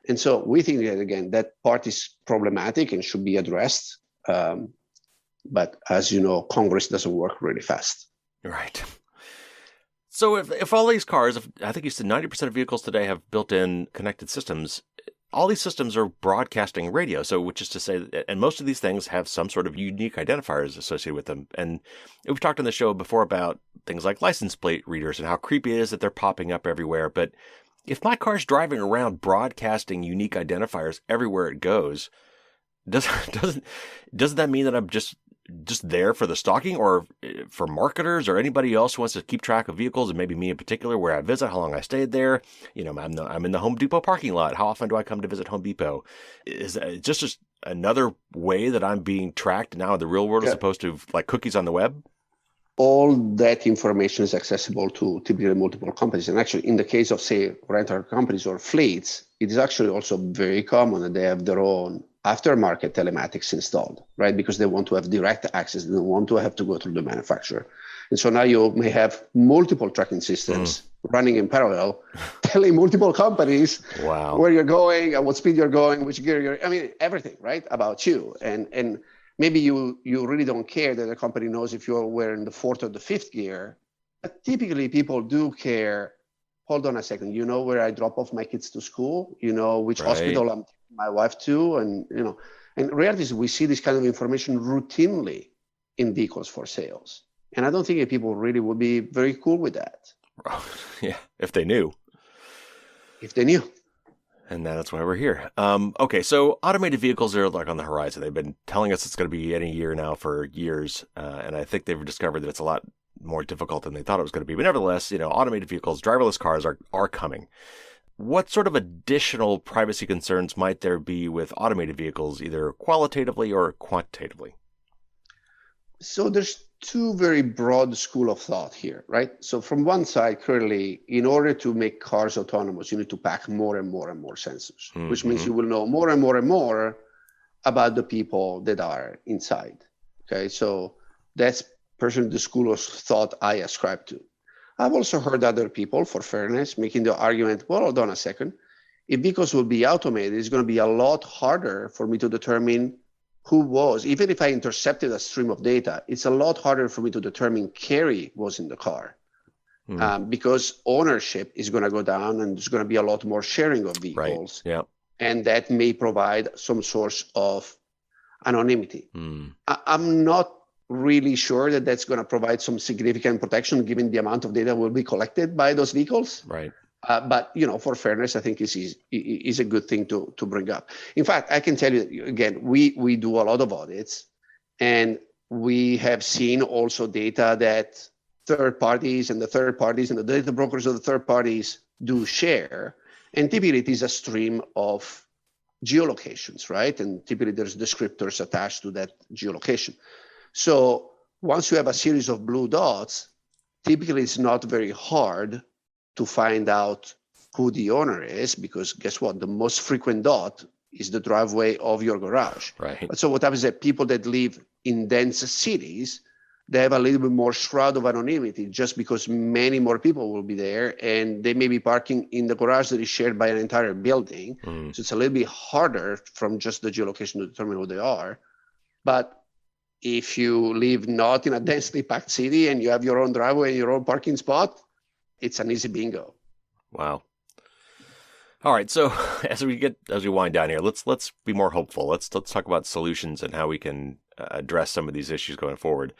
And so we think that, again, that part is problematic and should be addressed. But as you know, Congress doesn't work really fast. Right. So if all these cars, I think you said 90% of vehicles today have built-in connected systems, all these systems are broadcasting radio. So which is to say, and most of these things have some sort of unique identifiers associated with them. And we've talked on the show before about things like license plate readers and how creepy it is that they're popping up everywhere. But if my car's driving around broadcasting unique identifiers everywhere it goes, doesn't that mean that I'm just just there for the stalking, or for marketers or anybody else who wants to keep track of vehicles, and maybe me in particular, where I visit, how long I stayed there? I'm in the Home Depot parking lot. How often do I come to visit Home Depot? Is it just another way that I'm being tracked now in the real world, as opposed to like cookies on the web? All that information is accessible to typically multiple companies. And actually, in the case of, say, rental companies or fleets, it is actually also very common that they have their own aftermarket telematics installed, right? Because they want to have direct access. They don't want to have to go through the manufacturer. And so now you may have multiple tracking systems running in parallel, telling multiple companies where you're going, at what speed you're going, which gear you're, everything, right, about you. And maybe you really don't care that the company knows if you're wearing the fourth or the fifth gear, but typically people do care. Hold on a second. You know where I drop off my kids to school? You know which hospital I'm taking my wife to? And, and reality is we see this kind of information routinely in vehicles for sales. And I don't think people really would be very cool with that. Yeah, if they knew. If they knew. And that's why we're here. Okay, so automated vehicles are like on the horizon. They've been telling us it's going to be any year now for years. And I think they've discovered that it's a lot more difficult than they thought it was going to be. But nevertheless, automated vehicles, driverless cars are coming. What sort of additional privacy concerns might there be with automated vehicles, either qualitatively or quantitatively? So there's two very broad school of thought here, right? So from one side, currently, in order to make cars autonomous, you need to pack more and more and more sensors, which means you will know more and more and more about the people that are inside. Okay, so that's personally the school of thought I ascribe to. I've also heard other people, for fairness, making the argument, well, hold on a second. If vehicles will be automated, it's going to be a lot harder for me to determine who was. Even if I intercepted a stream of data, it's a lot harder for me to determine Carrie was in the car because ownership is going to go down and there's going to be a lot more sharing of vehicles. Right. Yeah. And that may provide some source of anonymity. I'm not really sure that that's going to provide some significant protection given the amount of data will be collected by those vehicles. Right. But, for fairness, I think is a good thing to bring up. In fact, I can tell you, again, we do a lot of audits, and we have seen also data that third parties and the data brokers of the third parties do share. And typically it is a stream of geolocations, right? And typically there's descriptors attached to that geolocation. So once you have a series of blue dots, typically it's not very hard to find out who the owner is, because guess what? The most frequent dot is the driveway of your garage. Right. So what happens is that people that live in dense cities, they have a little bit more shroud of anonymity just because many more people will be there, and they may be parking in the garage that is shared by an entire building. So it's a little bit harder from just the geolocation to determine who they are. But if you live not in a densely packed city and you have your own driveway and your own parking spot, it's an easy bingo. Wow. All right. So as we wind down here, let's be more hopeful. Let's talk about solutions and how we can address some of these issues going forward.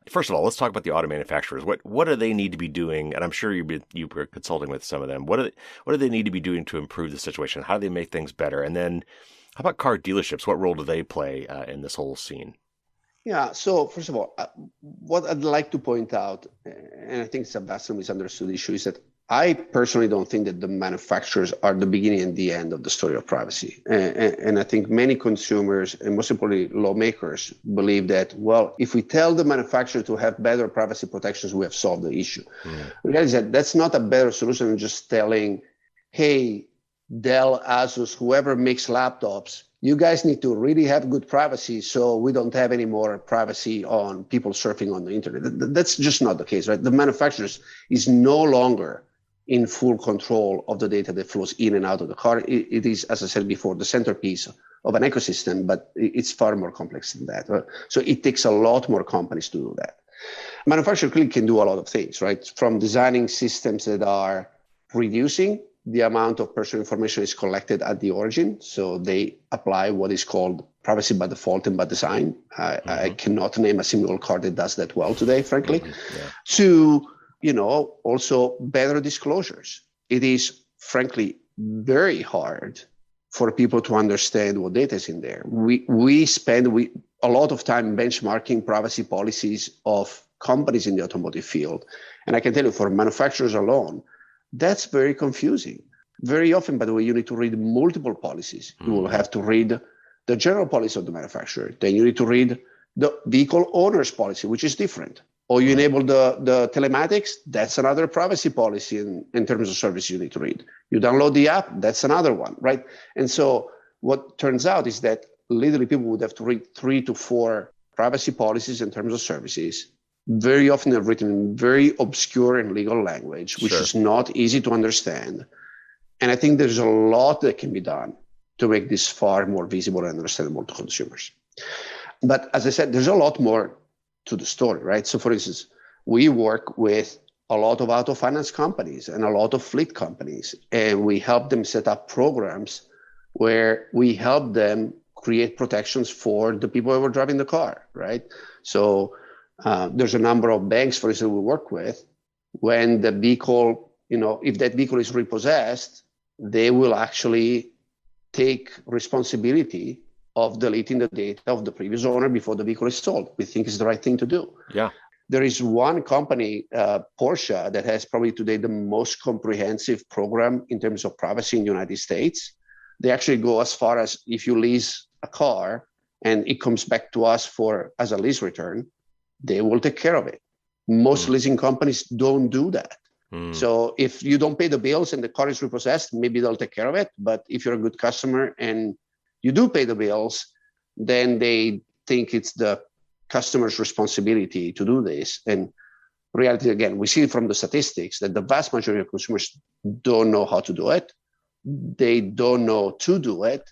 First of all, let's talk about the auto manufacturers. What do they need to be doing? And I'm sure you were consulting with some of them. What do they need to be doing to improve the situation? How do they make things better? And then how about car dealerships? What role do they play in this whole scene? Yeah. So first of all, what I'd like to point out, and I think it's a vastly misunderstood issue, is that I personally don't think that the manufacturers are the beginning and the end of the story of privacy. And I think many consumers, and most importantly lawmakers, believe that, well, if we tell the manufacturer to have better privacy protections, we have solved the issue. The reality is that that's not a better solution than just telling, hey, Dell, Asus, whoever makes laptops, you guys need to really have good privacy so we don't have any more privacy on people surfing on the internet. That's just not the case, right? The manufacturers is no longer in full control of the data that flows in and out of the car. It is, as I said before, the centerpiece of an ecosystem, but it's far more complex than that. Right? So it takes a lot more companies to do that. Manufacturers clearly can do a lot of things, right? From designing systems that are reducing the amount of personal information is collected at the origin. So they apply what is called privacy by default and by design. I cannot name a single car that does that well today, frankly. To, also better disclosures. It is, frankly, very hard for people to understand what data is in there. a lot of time benchmarking privacy policies of companies in the automotive field. And I can tell you, for manufacturers alone, that's very confusing. Very often, by the way, you need to read multiple policies. You will have to read the general policy of the manufacturer. Then you need to read the vehicle owner's policy, which is different. Or you enable the telematics, that's another privacy policy in terms of service you need to read. You download the app, that's another one, right? And so what turns out is that literally people would have to read 3 to 4 privacy policies in terms of services. Very often they're written in very obscure and legal language, which is not easy to understand. And I think there's a lot that can be done to make this far more visible and understandable to consumers. But as I said, there's a lot more to the story, right? So for instance, we work with a lot of auto finance companies and a lot of fleet companies, and we help them set up programs where we help them create protections for the people who are driving the car, right? So there's a number of banks, for instance, we work with. When the vehicle, if that vehicle is repossessed, they will actually take responsibility of deleting the data of the previous owner before the vehicle is sold. We think it's the right thing to do. Yeah. There is one company, Porsche, that has probably today the most comprehensive program in terms of privacy in the United States. They actually go as far as, if you lease a car and it comes back to us as a lease return, they will take care of it. Most leasing companies don't do that. So if you don't pay the bills and the car is repossessed, maybe they'll take care of it. But if you're a good customer and you do pay the bills, then they think it's the customer's responsibility to do this. And reality, again, we see from the statistics that the vast majority of consumers don't know how to do it. They don't know to do it.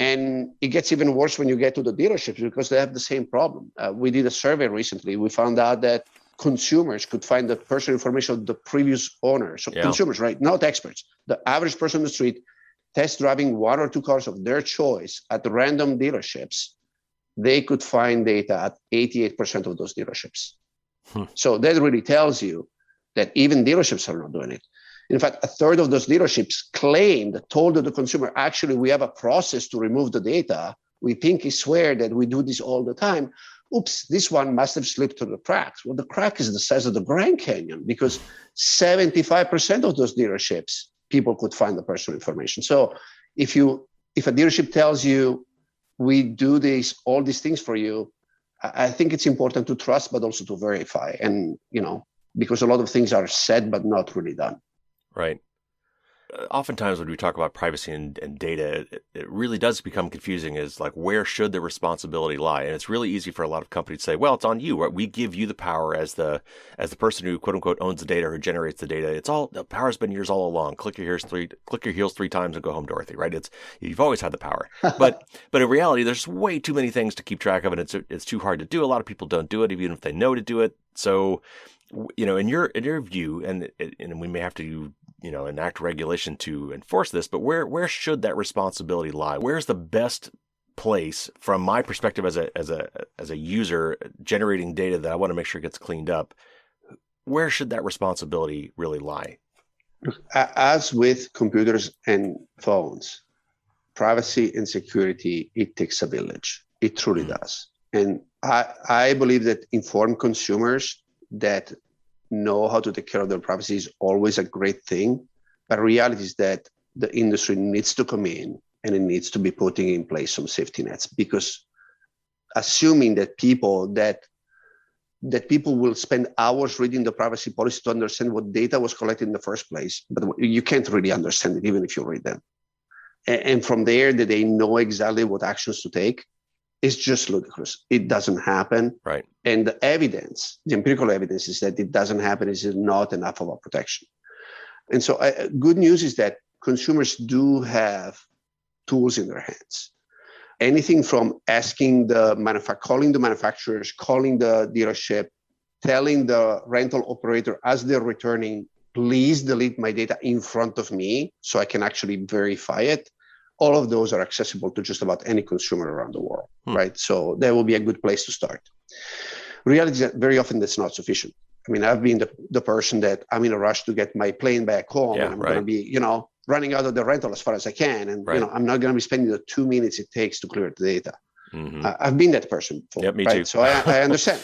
And it gets even worse when you get to the dealerships because they have the same problem. We did a survey recently. We found out that consumers could find the personal information of the previous owner. So consumers, right? Not experts. The average person on the street test driving 1 or 2 cars of their choice at random dealerships, they could find data at 88% of those dealerships. So that really tells you that even dealerships are not doing it. In fact, 1/3 of those dealerships told the consumer, actually, we have a process to remove the data. We pinky swear that we do this all the time. Oops, this one must have slipped through the cracks. Well, the crack is the size of the Grand Canyon because 75% of those dealerships, people could find the personal information. So if a dealership tells you, we do all these things for you, I think it's important to trust, but also to verify. And, because a lot of things are said, but not really done. Right. Oftentimes when we talk about privacy and data, it really does become confusing is like, where should the responsibility lie? And it's really easy for a lot of companies to say, well, it's on you. Right? We give you the power as the person who quote unquote owns the data or generates the data. The power's been yours all along. Click your heels 3 times and go home, Dorothy, right? You've always had the power. But in reality, there's way too many things to keep track of, and it's too hard to do. A lot of people don't do it, even if they know to do it. So, in your view, and we may have to enact regulation to enforce this, but where should that responsibility lie? Where's the best place, from my perspective as a user generating data that I want to make sure gets cleaned up? Where should that responsibility really lie? As with computers and phones, privacy and security, it takes a village. It truly does. And I believe that informed consumers that know how to take care of their privacy is always a great thing. But reality is that the industry needs to come in and it needs to be putting in place some safety nets, because assuming that people will spend hours reading the privacy policy to understand what data was collected in the first place, but you can't really understand it even if you read them. And from there, that they know exactly what actions to take, is just ludicrous. It doesn't happen. Right. And the empirical evidence is that it doesn't happen. Is not enough of a protection. And so good news is that consumers do have tools in their hands. Anything from asking calling the manufacturers, calling the dealership, telling the rental operator as they're returning, please delete my data in front of me so I can actually verify it. All of those are accessible to just about any consumer around the world, right? So that will be a good place to start. Reality is that very often that's not sufficient. I mean, I've been the person that I'm in a rush to get my plane back home, and I'm going to be, running out of the rental as far as I can. And, I'm not going to be spending the 2 minutes it takes to clear the data. I've been that person before. Yep, me right? too. So I understand.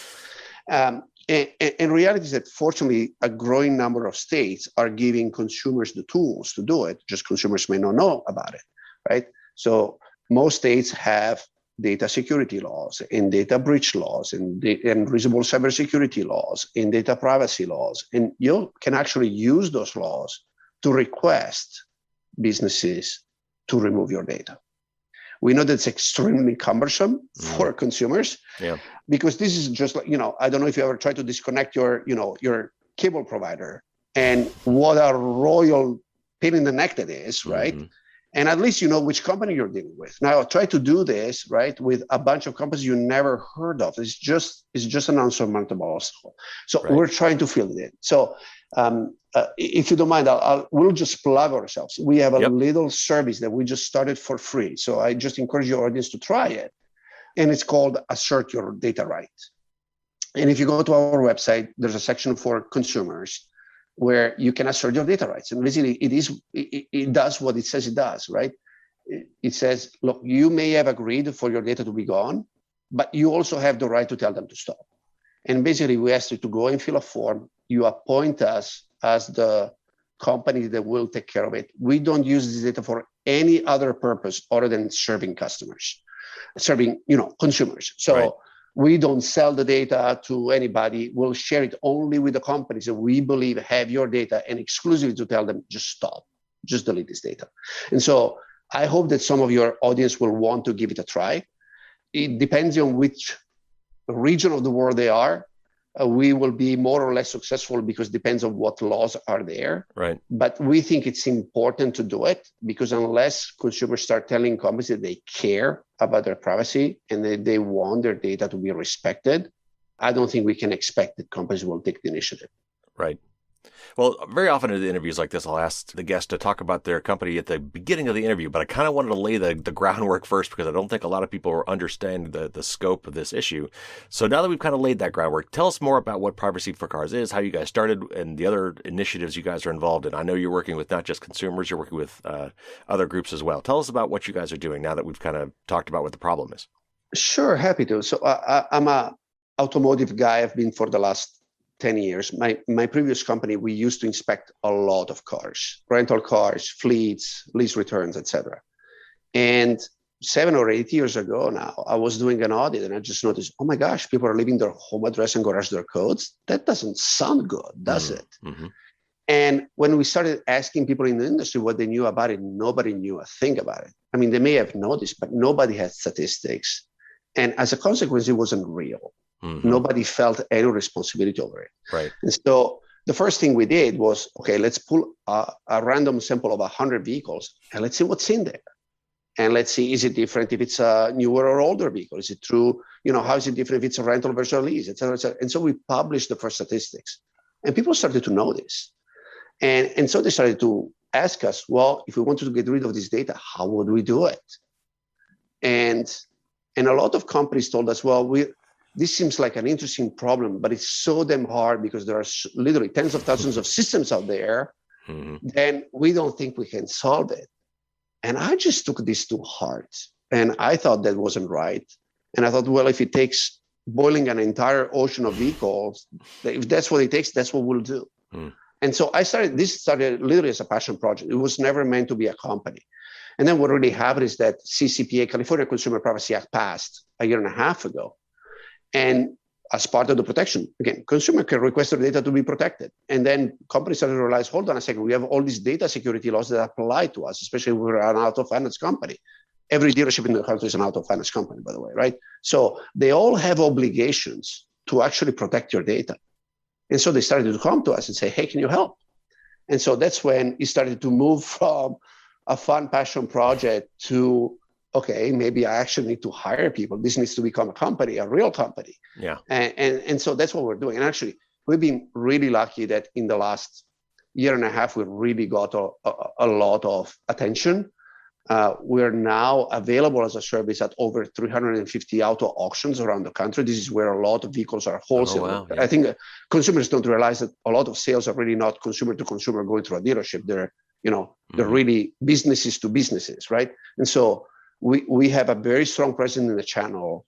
And reality is that fortunately, a growing number of states are giving consumers the tools to do it. Just consumers may not know about it, right? So most states have data security laws and data breach laws and reasonable cybersecurity laws and data privacy laws. And you can actually use those laws to request businesses to remove your data. We know that it's extremely cumbersome for consumers because this is just like, I don't know if you ever tried to disconnect your cable provider and what a royal pain in the neck that is, right? And at least you know which company you're dealing with. Now, try to do this, right, with a bunch of companies you never heard of. It's just an unsurmountable obstacle. So we're trying to fill it in. So if you don't mind, we'll just plug ourselves. We have a little service that we just started for free. So I just encourage your audience to try it. And it's called Assert Your Data Right. And if you go to our website, there's a section for consumers where you can assert your data rights. And basically it does what it says it does, right? It says, look, you may have agreed for your data to be gone, but you also have the right to tell them to stop. And basically we ask you to go and fill a form. You appoint us as the company that will take care of it. We don't use this data for any other purpose other than serving consumers. So we don't sell the data to anybody. We'll share it only with the companies that we believe have your data and exclusively to tell them, just stop, just delete this data. And so I hope that some of your audience will want to give it a try. It depends on which region of the world they are. We will be more or less successful because it depends on what laws are there. Right. But we think it's important to do it because unless consumers start telling companies that they care about their privacy and that they want their data to be respected, I don't think we can expect that companies will take the initiative. Right. Well, very often in the interviews like this, I'll ask the guest to talk about their company at the beginning of the interview, but I kind of wanted to lay the groundwork first because I don't think a lot of people understand the scope of this issue. So now that we've kind of laid that groundwork, tell us more about what Privacy for Cars is, how you guys started, and the other initiatives you guys are involved in. I know you're working with not just consumers, you're working with other groups as well. Tell us about what you guys are doing now that we've kind of talked about what the problem is. Sure, happy to. So I'm an automotive guy. I've been for the last 10 years. My previous company, we used to inspect a lot of cars, rental cars, fleets, lease returns, etc. And 7 or 8 years ago now, I was doing an audit and I just noticed, oh my gosh, people are leaving their home address and garage door codes. That doesn't sound good, does it? Mm-hmm. And when we started asking people in the industry what they knew about it, nobody knew a thing about it. I mean, they may have noticed, but nobody had statistics. And as a consequence, it wasn't real. Mm-hmm. Nobody felt any responsibility over it. Right. And so the first thing we did was, okay, let's pull a random sample of 100 vehicles and let's see what's in there. And let's see, is it different if it's a newer or older vehicle? Is it true? How is it different if it's a rental versus a lease, et cetera, et cetera? And so we published the first statistics and people started to notice. And so they started to ask us, well, if we wanted to get rid of this data, how would we do it? And a lot of companies told us, well, this seems like an interesting problem, but it's so damn hard because there are literally tens of thousands of systems out there. Mm-hmm. Then we don't think we can solve it. And I just took this to heart. And I thought that wasn't right. And I thought, well, if it takes boiling an entire ocean of vehicles, if that's what it takes, that's what we'll do. Mm. And so this started literally as a passion project. It was never meant to be a company. And then what really happened is that CCPA, California Consumer Privacy Act, passed a year and a half ago. And as part of the protection, again, consumer can request their data to be protected. And then companies started to realize, hold on a second, we have all these data security laws that apply to us, especially if we're an out-of-finance company. Every dealership in the country is an out-of-finance company, by the way, right? So they all have obligations to actually protect your data. And so they started to come to us and say, hey, can you help? And so that's when it started to move from a fun passion project to, okay, maybe I actually need to hire people. This needs to become a company, a real company. Yeah. And so that's what we're doing. And actually, we've been really lucky that in the last year and a half, we've really got a lot of attention. We're now available as a service at over 350 auto auctions around the country. This is where a lot of vehicles are wholesale. Oh, wow. Yeah. I think consumers don't realize that a lot of sales are really not consumer to consumer going through a dealership. They're really businesses to businesses, right? And so We have a very strong presence in the channel,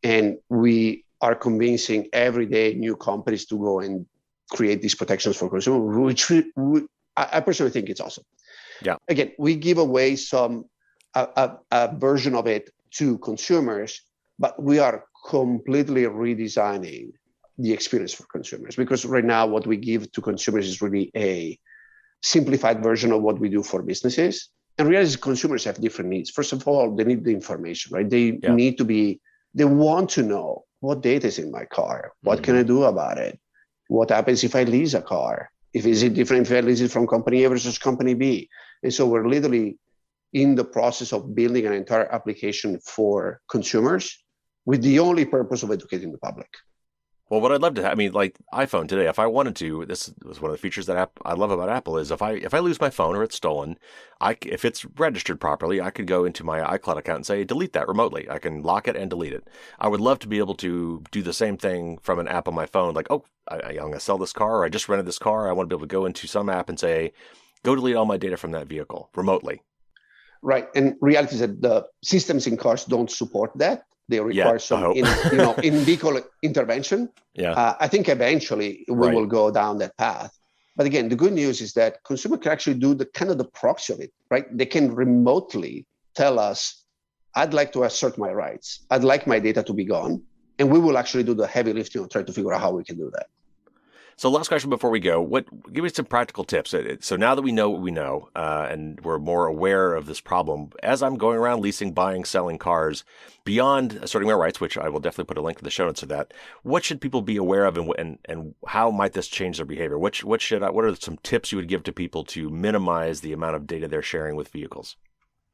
and we are convincing every day new companies to go and create these protections for consumers, which I personally think it's awesome. Yeah. Again, we give away a version of it to consumers, but we are completely redesigning the experience for consumers, because right now what we give to consumers is really a simplified version of what we do for businesses. And realize consumers have different needs. First of all, they need the information, right? They want to know what data is in my car. What can I do about it? What happens if I lease a car? Is it different if I lease it from company A versus company B? And so we're literally in the process of building an entire application for consumers with the only purpose of educating the public. Well, what I'd love to have, like iPhone today, if I wanted to, this was one of the features that I love about Apple is if I lose my phone or it's stolen, if it's registered properly, I could go into my iCloud account and say, delete that remotely. I can lock it and delete it. I would love to be able to do the same thing from an app on my phone. Like, I'm going to sell this car, or I just rented this car. I want to be able to go into some app and say, go delete all my data from that vehicle remotely. Right. And reality is that the systems in cars don't support that. They require some in-vehicle intervention. Yeah. I think eventually we will go down that path. But again, the good news is that consumer can actually do the proxy of it, right? They can remotely tell us, I'd like to assert my rights. I'd like my data to be gone. And we will actually do the heavy lifting and try to figure out how we can do that. So last question before we go, give me some practical tips. So now that we know what we know, and we're more aware of this problem, as I'm going around leasing, buying, selling cars, beyond asserting my rights, which I will definitely put a link to the show notes of that, what should people be aware of, and how might this change their behavior? What are some tips you would give to people to minimize the amount of data they're sharing with vehicles?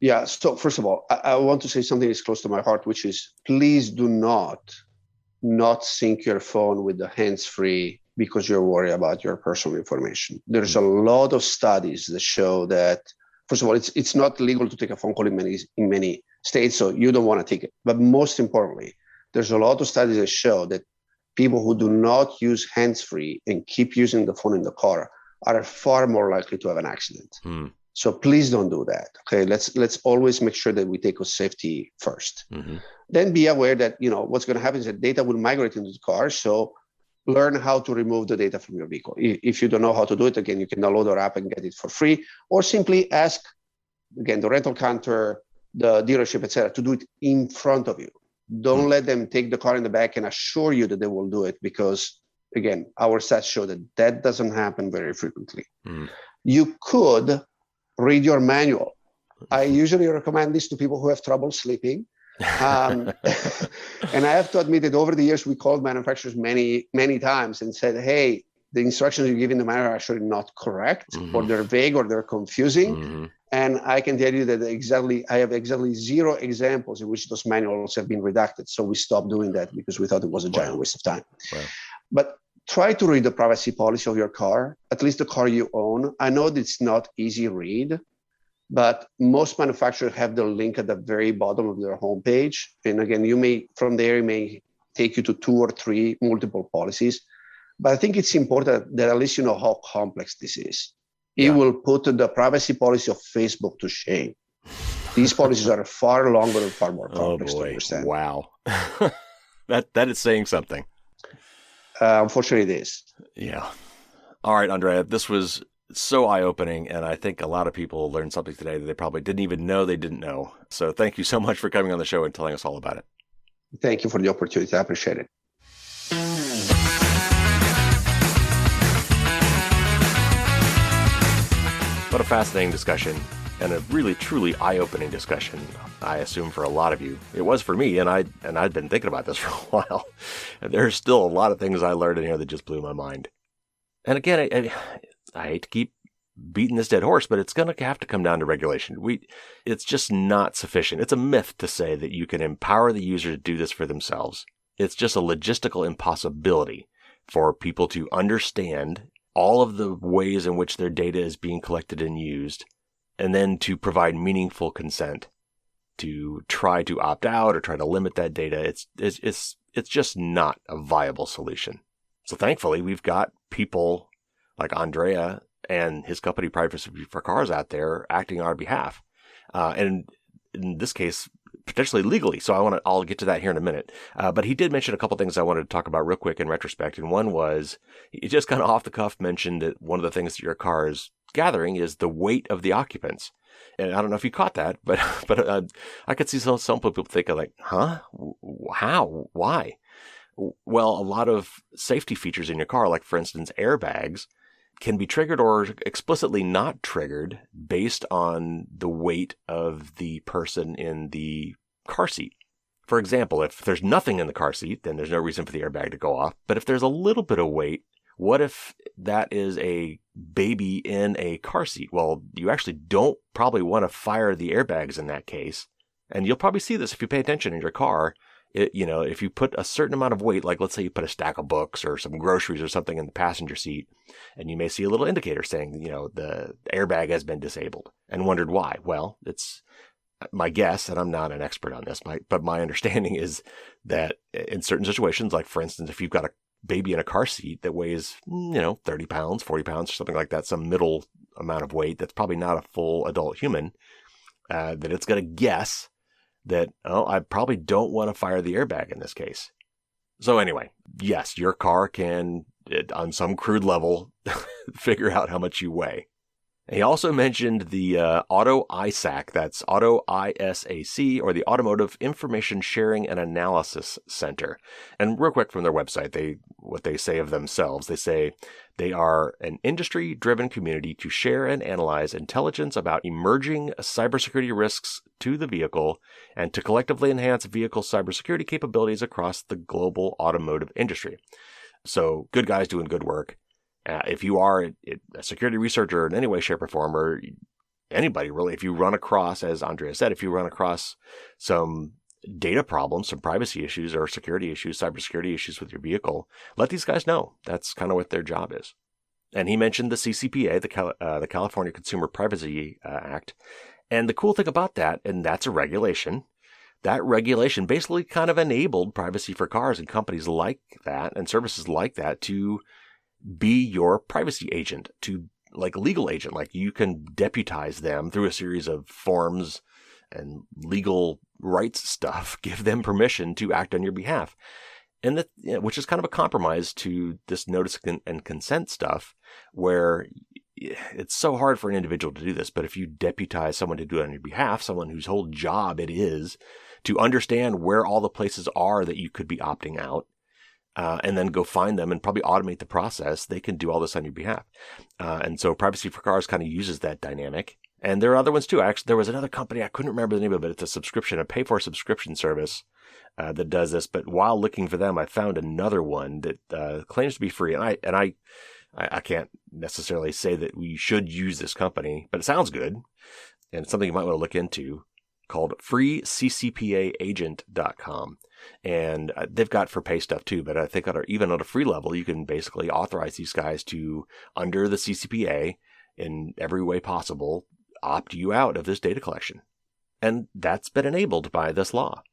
Yeah. So first of all, I want to say something that's close to my heart, which is please do not sync your phone with the hands-free because you're worried about your personal information. There's a lot of studies that show that, first of all, it's not legal to take a phone call in many states, so you don't want to take it. But most importantly, there's a lot of studies that show that people who do not use hands-free and keep using the phone in the car are far more likely to have an accident. So please don't do that. Okay, let's always make sure that we take our safety first. Then be aware that what's going to happen is that data will migrate into the car. So learn how to remove the data from your vehicle. If you don't know how to do it, again, you can download our app and get it for free, or simply ask, again, the rental counter, the dealership, etc., to do it in front of you. Don't let them take the car in the back and assure you that they will do it, because, again, our stats show that doesn't happen very frequently. You could read your manual. I usually recommend this to people who have trouble sleeping. And I have to admit that over the years, we called manufacturers many times and said, hey, the instructions you give in the manual are actually not correct, or they're vague, or they're confusing. And I can tell you that I have exactly 0 examples in which those manuals have been redacted. So we stopped doing that because we thought it was a giant waste of time. But try to read the privacy policy of your car, at least the car you own. I know that it's not easy read, but most manufacturers have the link at the very bottom of their homepage. And again, from there, it may take you to 2 or 3 multiple policies. But I think it's important that at least you know how complex this is. It will put the privacy policy of Facebook to shame. These policies are far longer and far more complex to understand. Wow. That is saying something. Unfortunately, it is. Yeah. All right, Andrea, this was so eye-opening, and I think a lot of people learned something today that they probably didn't even know they didn't know. So thank you so much for coming on the show and telling us all about it. Thank you for the opportunity. I appreciate it. What a fascinating discussion, and a really, truly eye-opening discussion, I assume, for a lot of you. It was for me, and I'd been thinking about this for a while. And there's still a lot of things I learned in here that just blew my mind. And again, I hate to keep beating this dead horse, but it's going to have to come down to regulation. It's just not sufficient. It's a myth to say that you can empower the user to do this for themselves. It's just a logistical impossibility for people to understand all of the ways in which their data is being collected and used, and then to provide meaningful consent to try to opt out or try to limit that data. It's just not a viable solution. So thankfully, we've got people like Andrea and his company Privacy for Cars out there acting on our behalf. And in this case, potentially legally. So I'll get to that here in a minute. But he did mention a couple things I wanted to talk about real quick in retrospect. And one was, he just kind of off the cuff mentioned that one of the things that your car is gathering is the weight of the occupants. And I don't know if you caught that, but I could see some people thinking like, huh? How? Why? Well, a lot of safety features in your car, like for instance, airbags, can be triggered or explicitly not triggered based on the weight of the person in the car seat. For example, if there's nothing in the car seat, then there's no reason for the airbag to go off. But if there's a little bit of weight, what if that is a baby in a car seat? Well, you actually don't probably want to fire the airbags in that case. And you'll probably see this if you pay attention in your car. If you put a certain amount of weight, like let's say you put a stack of books or some groceries or something in the passenger seat, and you may see a little indicator saying, the airbag has been disabled, and wondered why. Well, it's my guess, and I'm not an expert on this, but my understanding is that in certain situations, like for instance, if you've got a baby in a car seat that weighs, 30 pounds, 40 pounds, or something like that, some middle amount of weight that's probably not a full adult human, that it's going to guess that, I probably don't want to fire the airbag in this case. So anyway, yes, your car can, on some crude level, figure out how much you weigh. He also mentioned the Auto ISAC, that's Auto ISAC, or the Automotive Information Sharing and Analysis Center. And real quick from their website, what they say of themselves, they say they are an industry-driven community to share and analyze intelligence about emerging cybersecurity risks to the vehicle and to collectively enhance vehicle cybersecurity capabilities across the global automotive industry. So good guys doing good work. If you are a security researcher in any way, shape, or form, or anybody really, if you run across, as Andrea said, if you run across some data problems, some privacy issues or security issues, cybersecurity issues with your vehicle, let these guys know. That's kind of what their job is. And he mentioned the CCPA, the California Consumer Privacy Act. And the cool thing about that, and that's a regulation, that regulation basically kind of enabled privacy for cars and companies like that and services like that to be your privacy agent, to like legal agent. Like you can deputize them through a series of forms and legal rights stuff, give them permission to act on your behalf. And that, which is kind of a compromise to this notice and consent stuff, where it's so hard for an individual to do this. But if you deputize someone to do it on your behalf, someone whose whole job it is to understand where all the places are that you could be opting out, and then go find them and probably automate the process, they can do all this on your behalf. And so Privacy for Cars kind of uses that dynamic. And there are other ones too. Actually, there was another company, I couldn't remember the name of it. It's a pay-for subscription service that does this. But while looking for them, I found another one that claims to be free. And I can't necessarily say that we should use this company, but it sounds good. And it's something you might want to look into, called freeccpaagent.com. And they've got for pay stuff too, but I think even on a free level, you can basically authorize these guys to, under the CCPA, in every way possible, opt you out of this data collection. And that's been enabled by this law.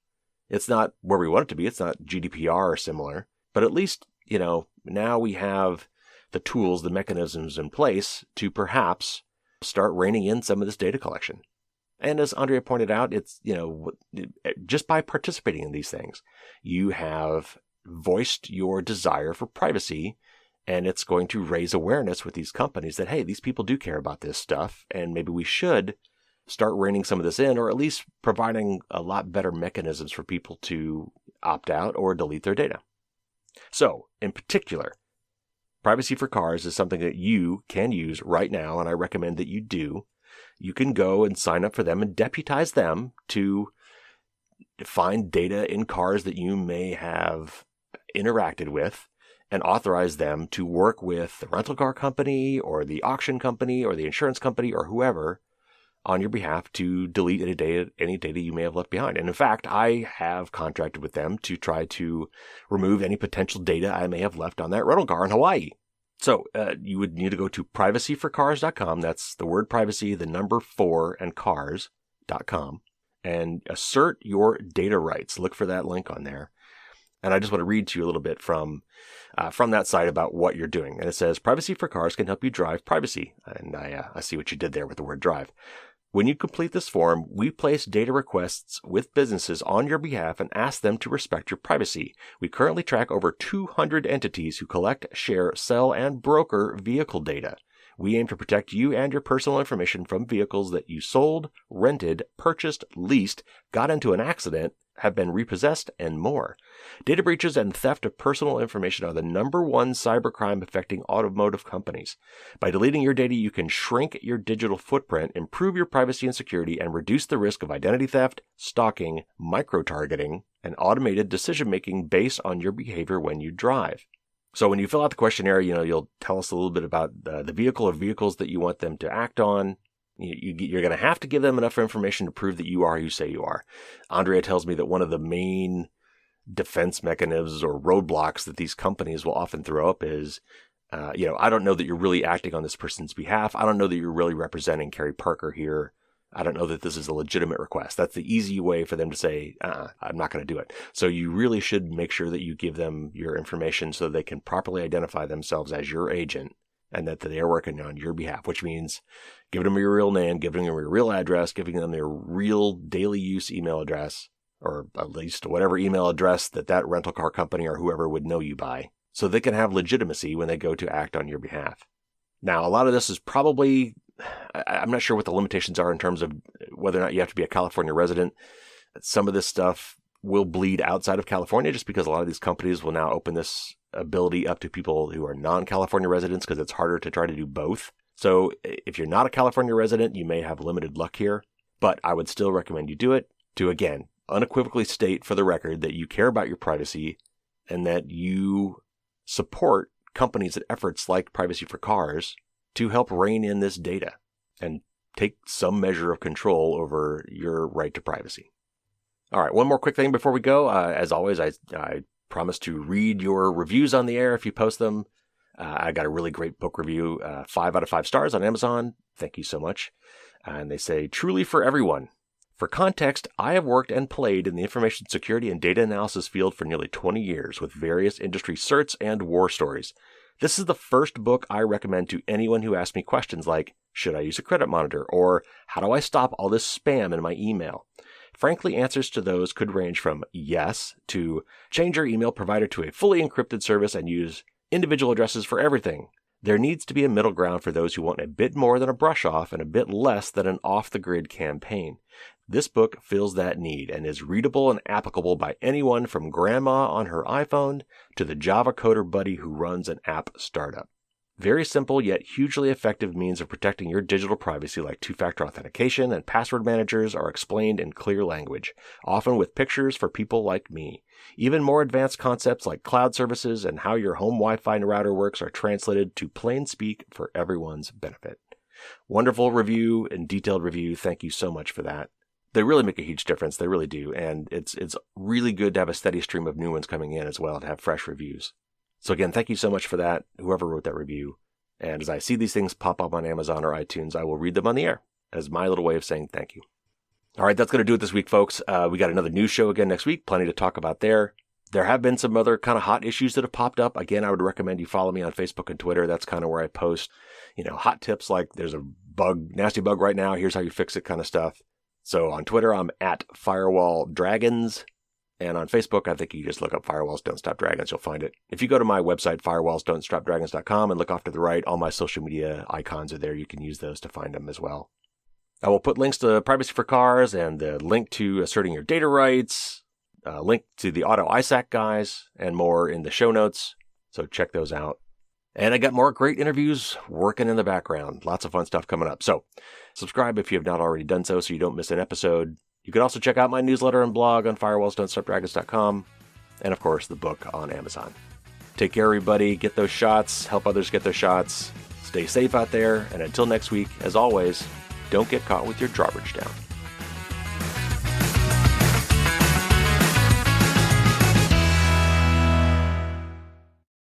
It's not where we want it to be. It's not GDPR or similar, but at least, now we have the tools, the mechanisms in place to perhaps start reining in some of this data collection. And as Andrea pointed out, it's, just by participating in these things, you have voiced your desire for privacy, and it's going to raise awareness with these companies that, hey, these people do care about this stuff, and maybe we should start reining some of this in, or at least providing a lot better mechanisms for people to opt out or delete their data. So, in particular, Privacy for Cars is something that you can use right now, and I recommend that you do. You can go and sign up for them and deputize them to find data in cars that you may have interacted with and authorize them to work with the rental car company or the auction company or the insurance company or whoever on your behalf to delete any data you may have left behind. And in fact, I have contracted with them to try to remove any potential data I may have left on that rental car in Hawaii. So you would need to go to privacyforcars.com. That's the word privacy, the number 4 and cars.com, and assert your data rights. Look for that link on there. And I just want to read to you a little bit from that site about what you're doing. And it says, Privacy for Cars can help you drive privacy. And I see what you did there with the word drive. When you complete this form, we place data requests with businesses on your behalf and ask them to respect your privacy. We currently track over 200 entities who collect, share, sell, and broker vehicle data. We aim to protect you and your personal information from vehicles that you sold, rented, purchased, leased, got into an accident, have been repossessed, and more. Data breaches and theft of personal information are the #1 cybercrime affecting automotive companies. By deleting your data, you can shrink your digital footprint, improve your privacy and security, and reduce the risk of identity theft, stalking, micro-targeting, and automated decision-making based on your behavior when you drive. So when you fill out the questionnaire, you'll tell us a little bit about the vehicle or vehicles that you want them to act on. You're going to have to give them enough information to prove that you are who you say you are. Andrea tells me that one of the main defense mechanisms or roadblocks that these companies will often throw up is, I don't know that you're really acting on this person's behalf. I don't know that you're really representing Carrie Parker here. I don't know that this is a legitimate request. That's the easy way for them to say, I'm not going to do it. So you really should make sure that you give them your information so they can properly identify themselves as your agent and that they are working on your behalf, which means giving them your real name, giving them your real address, giving them their real daily use email address, or at least whatever email address that rental car company or whoever would know you by, so they can have legitimacy when they go to act on your behalf. Now, a lot of this is probably, I'm not sure what the limitations are in terms of whether or not you have to be a California resident. Some of this stuff will bleed outside of California just because a lot of these companies will now open this ability up to people who are non-California residents because it's harder to try to do both. So if you're not a California resident, you may have limited luck here, but I would still recommend you do it to, again, unequivocally state for the record that you care about your privacy and that you support companies' efforts like Privacy for Cars to help rein in this data and take some measure of control over your right to privacy. All right, one more quick thing before we go. As always, I promise to read your reviews on the air if you post them. I got a really great book review, 5 out of 5 stars on Amazon. Thank you so much. And they say, truly for everyone. For context, I have worked and played in the information security and data analysis field for nearly 20 years with various industry certs and war stories. This is the first book I recommend to anyone who asks me questions like, should I use a credit monitor? Or how do I stop all this spam in my email? Frankly, answers to those could range from yes to change your email provider to a fully encrypted service and use individual addresses for everything. There needs to be a middle ground for those who want a bit more than a brush off and a bit less than an off-the-grid campaign. This book fills that need and is readable and applicable by anyone from grandma on her iPhone to the Java coder buddy who runs an app startup. Very simple yet hugely effective means of protecting your digital privacy like two-factor authentication and password managers are explained in clear language, often with pictures for people like me. Even more advanced concepts like cloud services and how your home Wi-Fi router works are translated to plain speak for everyone's benefit. Wonderful review and detailed review. Thank you so much for that. They really make a huge difference. They really do. And it's really good to have a steady stream of new ones coming in as well, to have fresh reviews. So again, thank you so much for that, whoever wrote that review. And as I see these things pop up on Amazon or iTunes, I will read them on the air as my little way of saying thank you. All right, that's going to do it this week, folks. We got another news show again next week. Plenty to talk about there. There have been some other kind of hot issues that have popped up. Again, I would recommend you follow me on Facebook and Twitter. That's kind of where I post, hot tips like there's a nasty bug right now. Here's how you fix it kind of stuff. So on Twitter, I'm at Firewall Dragons. And on Facebook, I think you just look up Firewalls Don't Stop Dragons. You'll find it. If you go to my website, firewallsdon'tstopdragons.com, and look off to the right, all my social media icons are there. You can use those to find them as well. I will put links to Privacy for Cars and the link to asserting your data rights, link to the Auto ISAC guys, and more in the show notes. So check those out. And I got more great interviews working in the background. Lots of fun stuff coming up. So subscribe if you have not already done so you don't miss an episode. You can also check out my newsletter and blog on firewallsdon'tstopdragons.com, and of course the book on Amazon. Take care, everybody. Get those shots. Help others get their shots. Stay safe out there. And until next week, as always, don't get caught with your drawbridge down.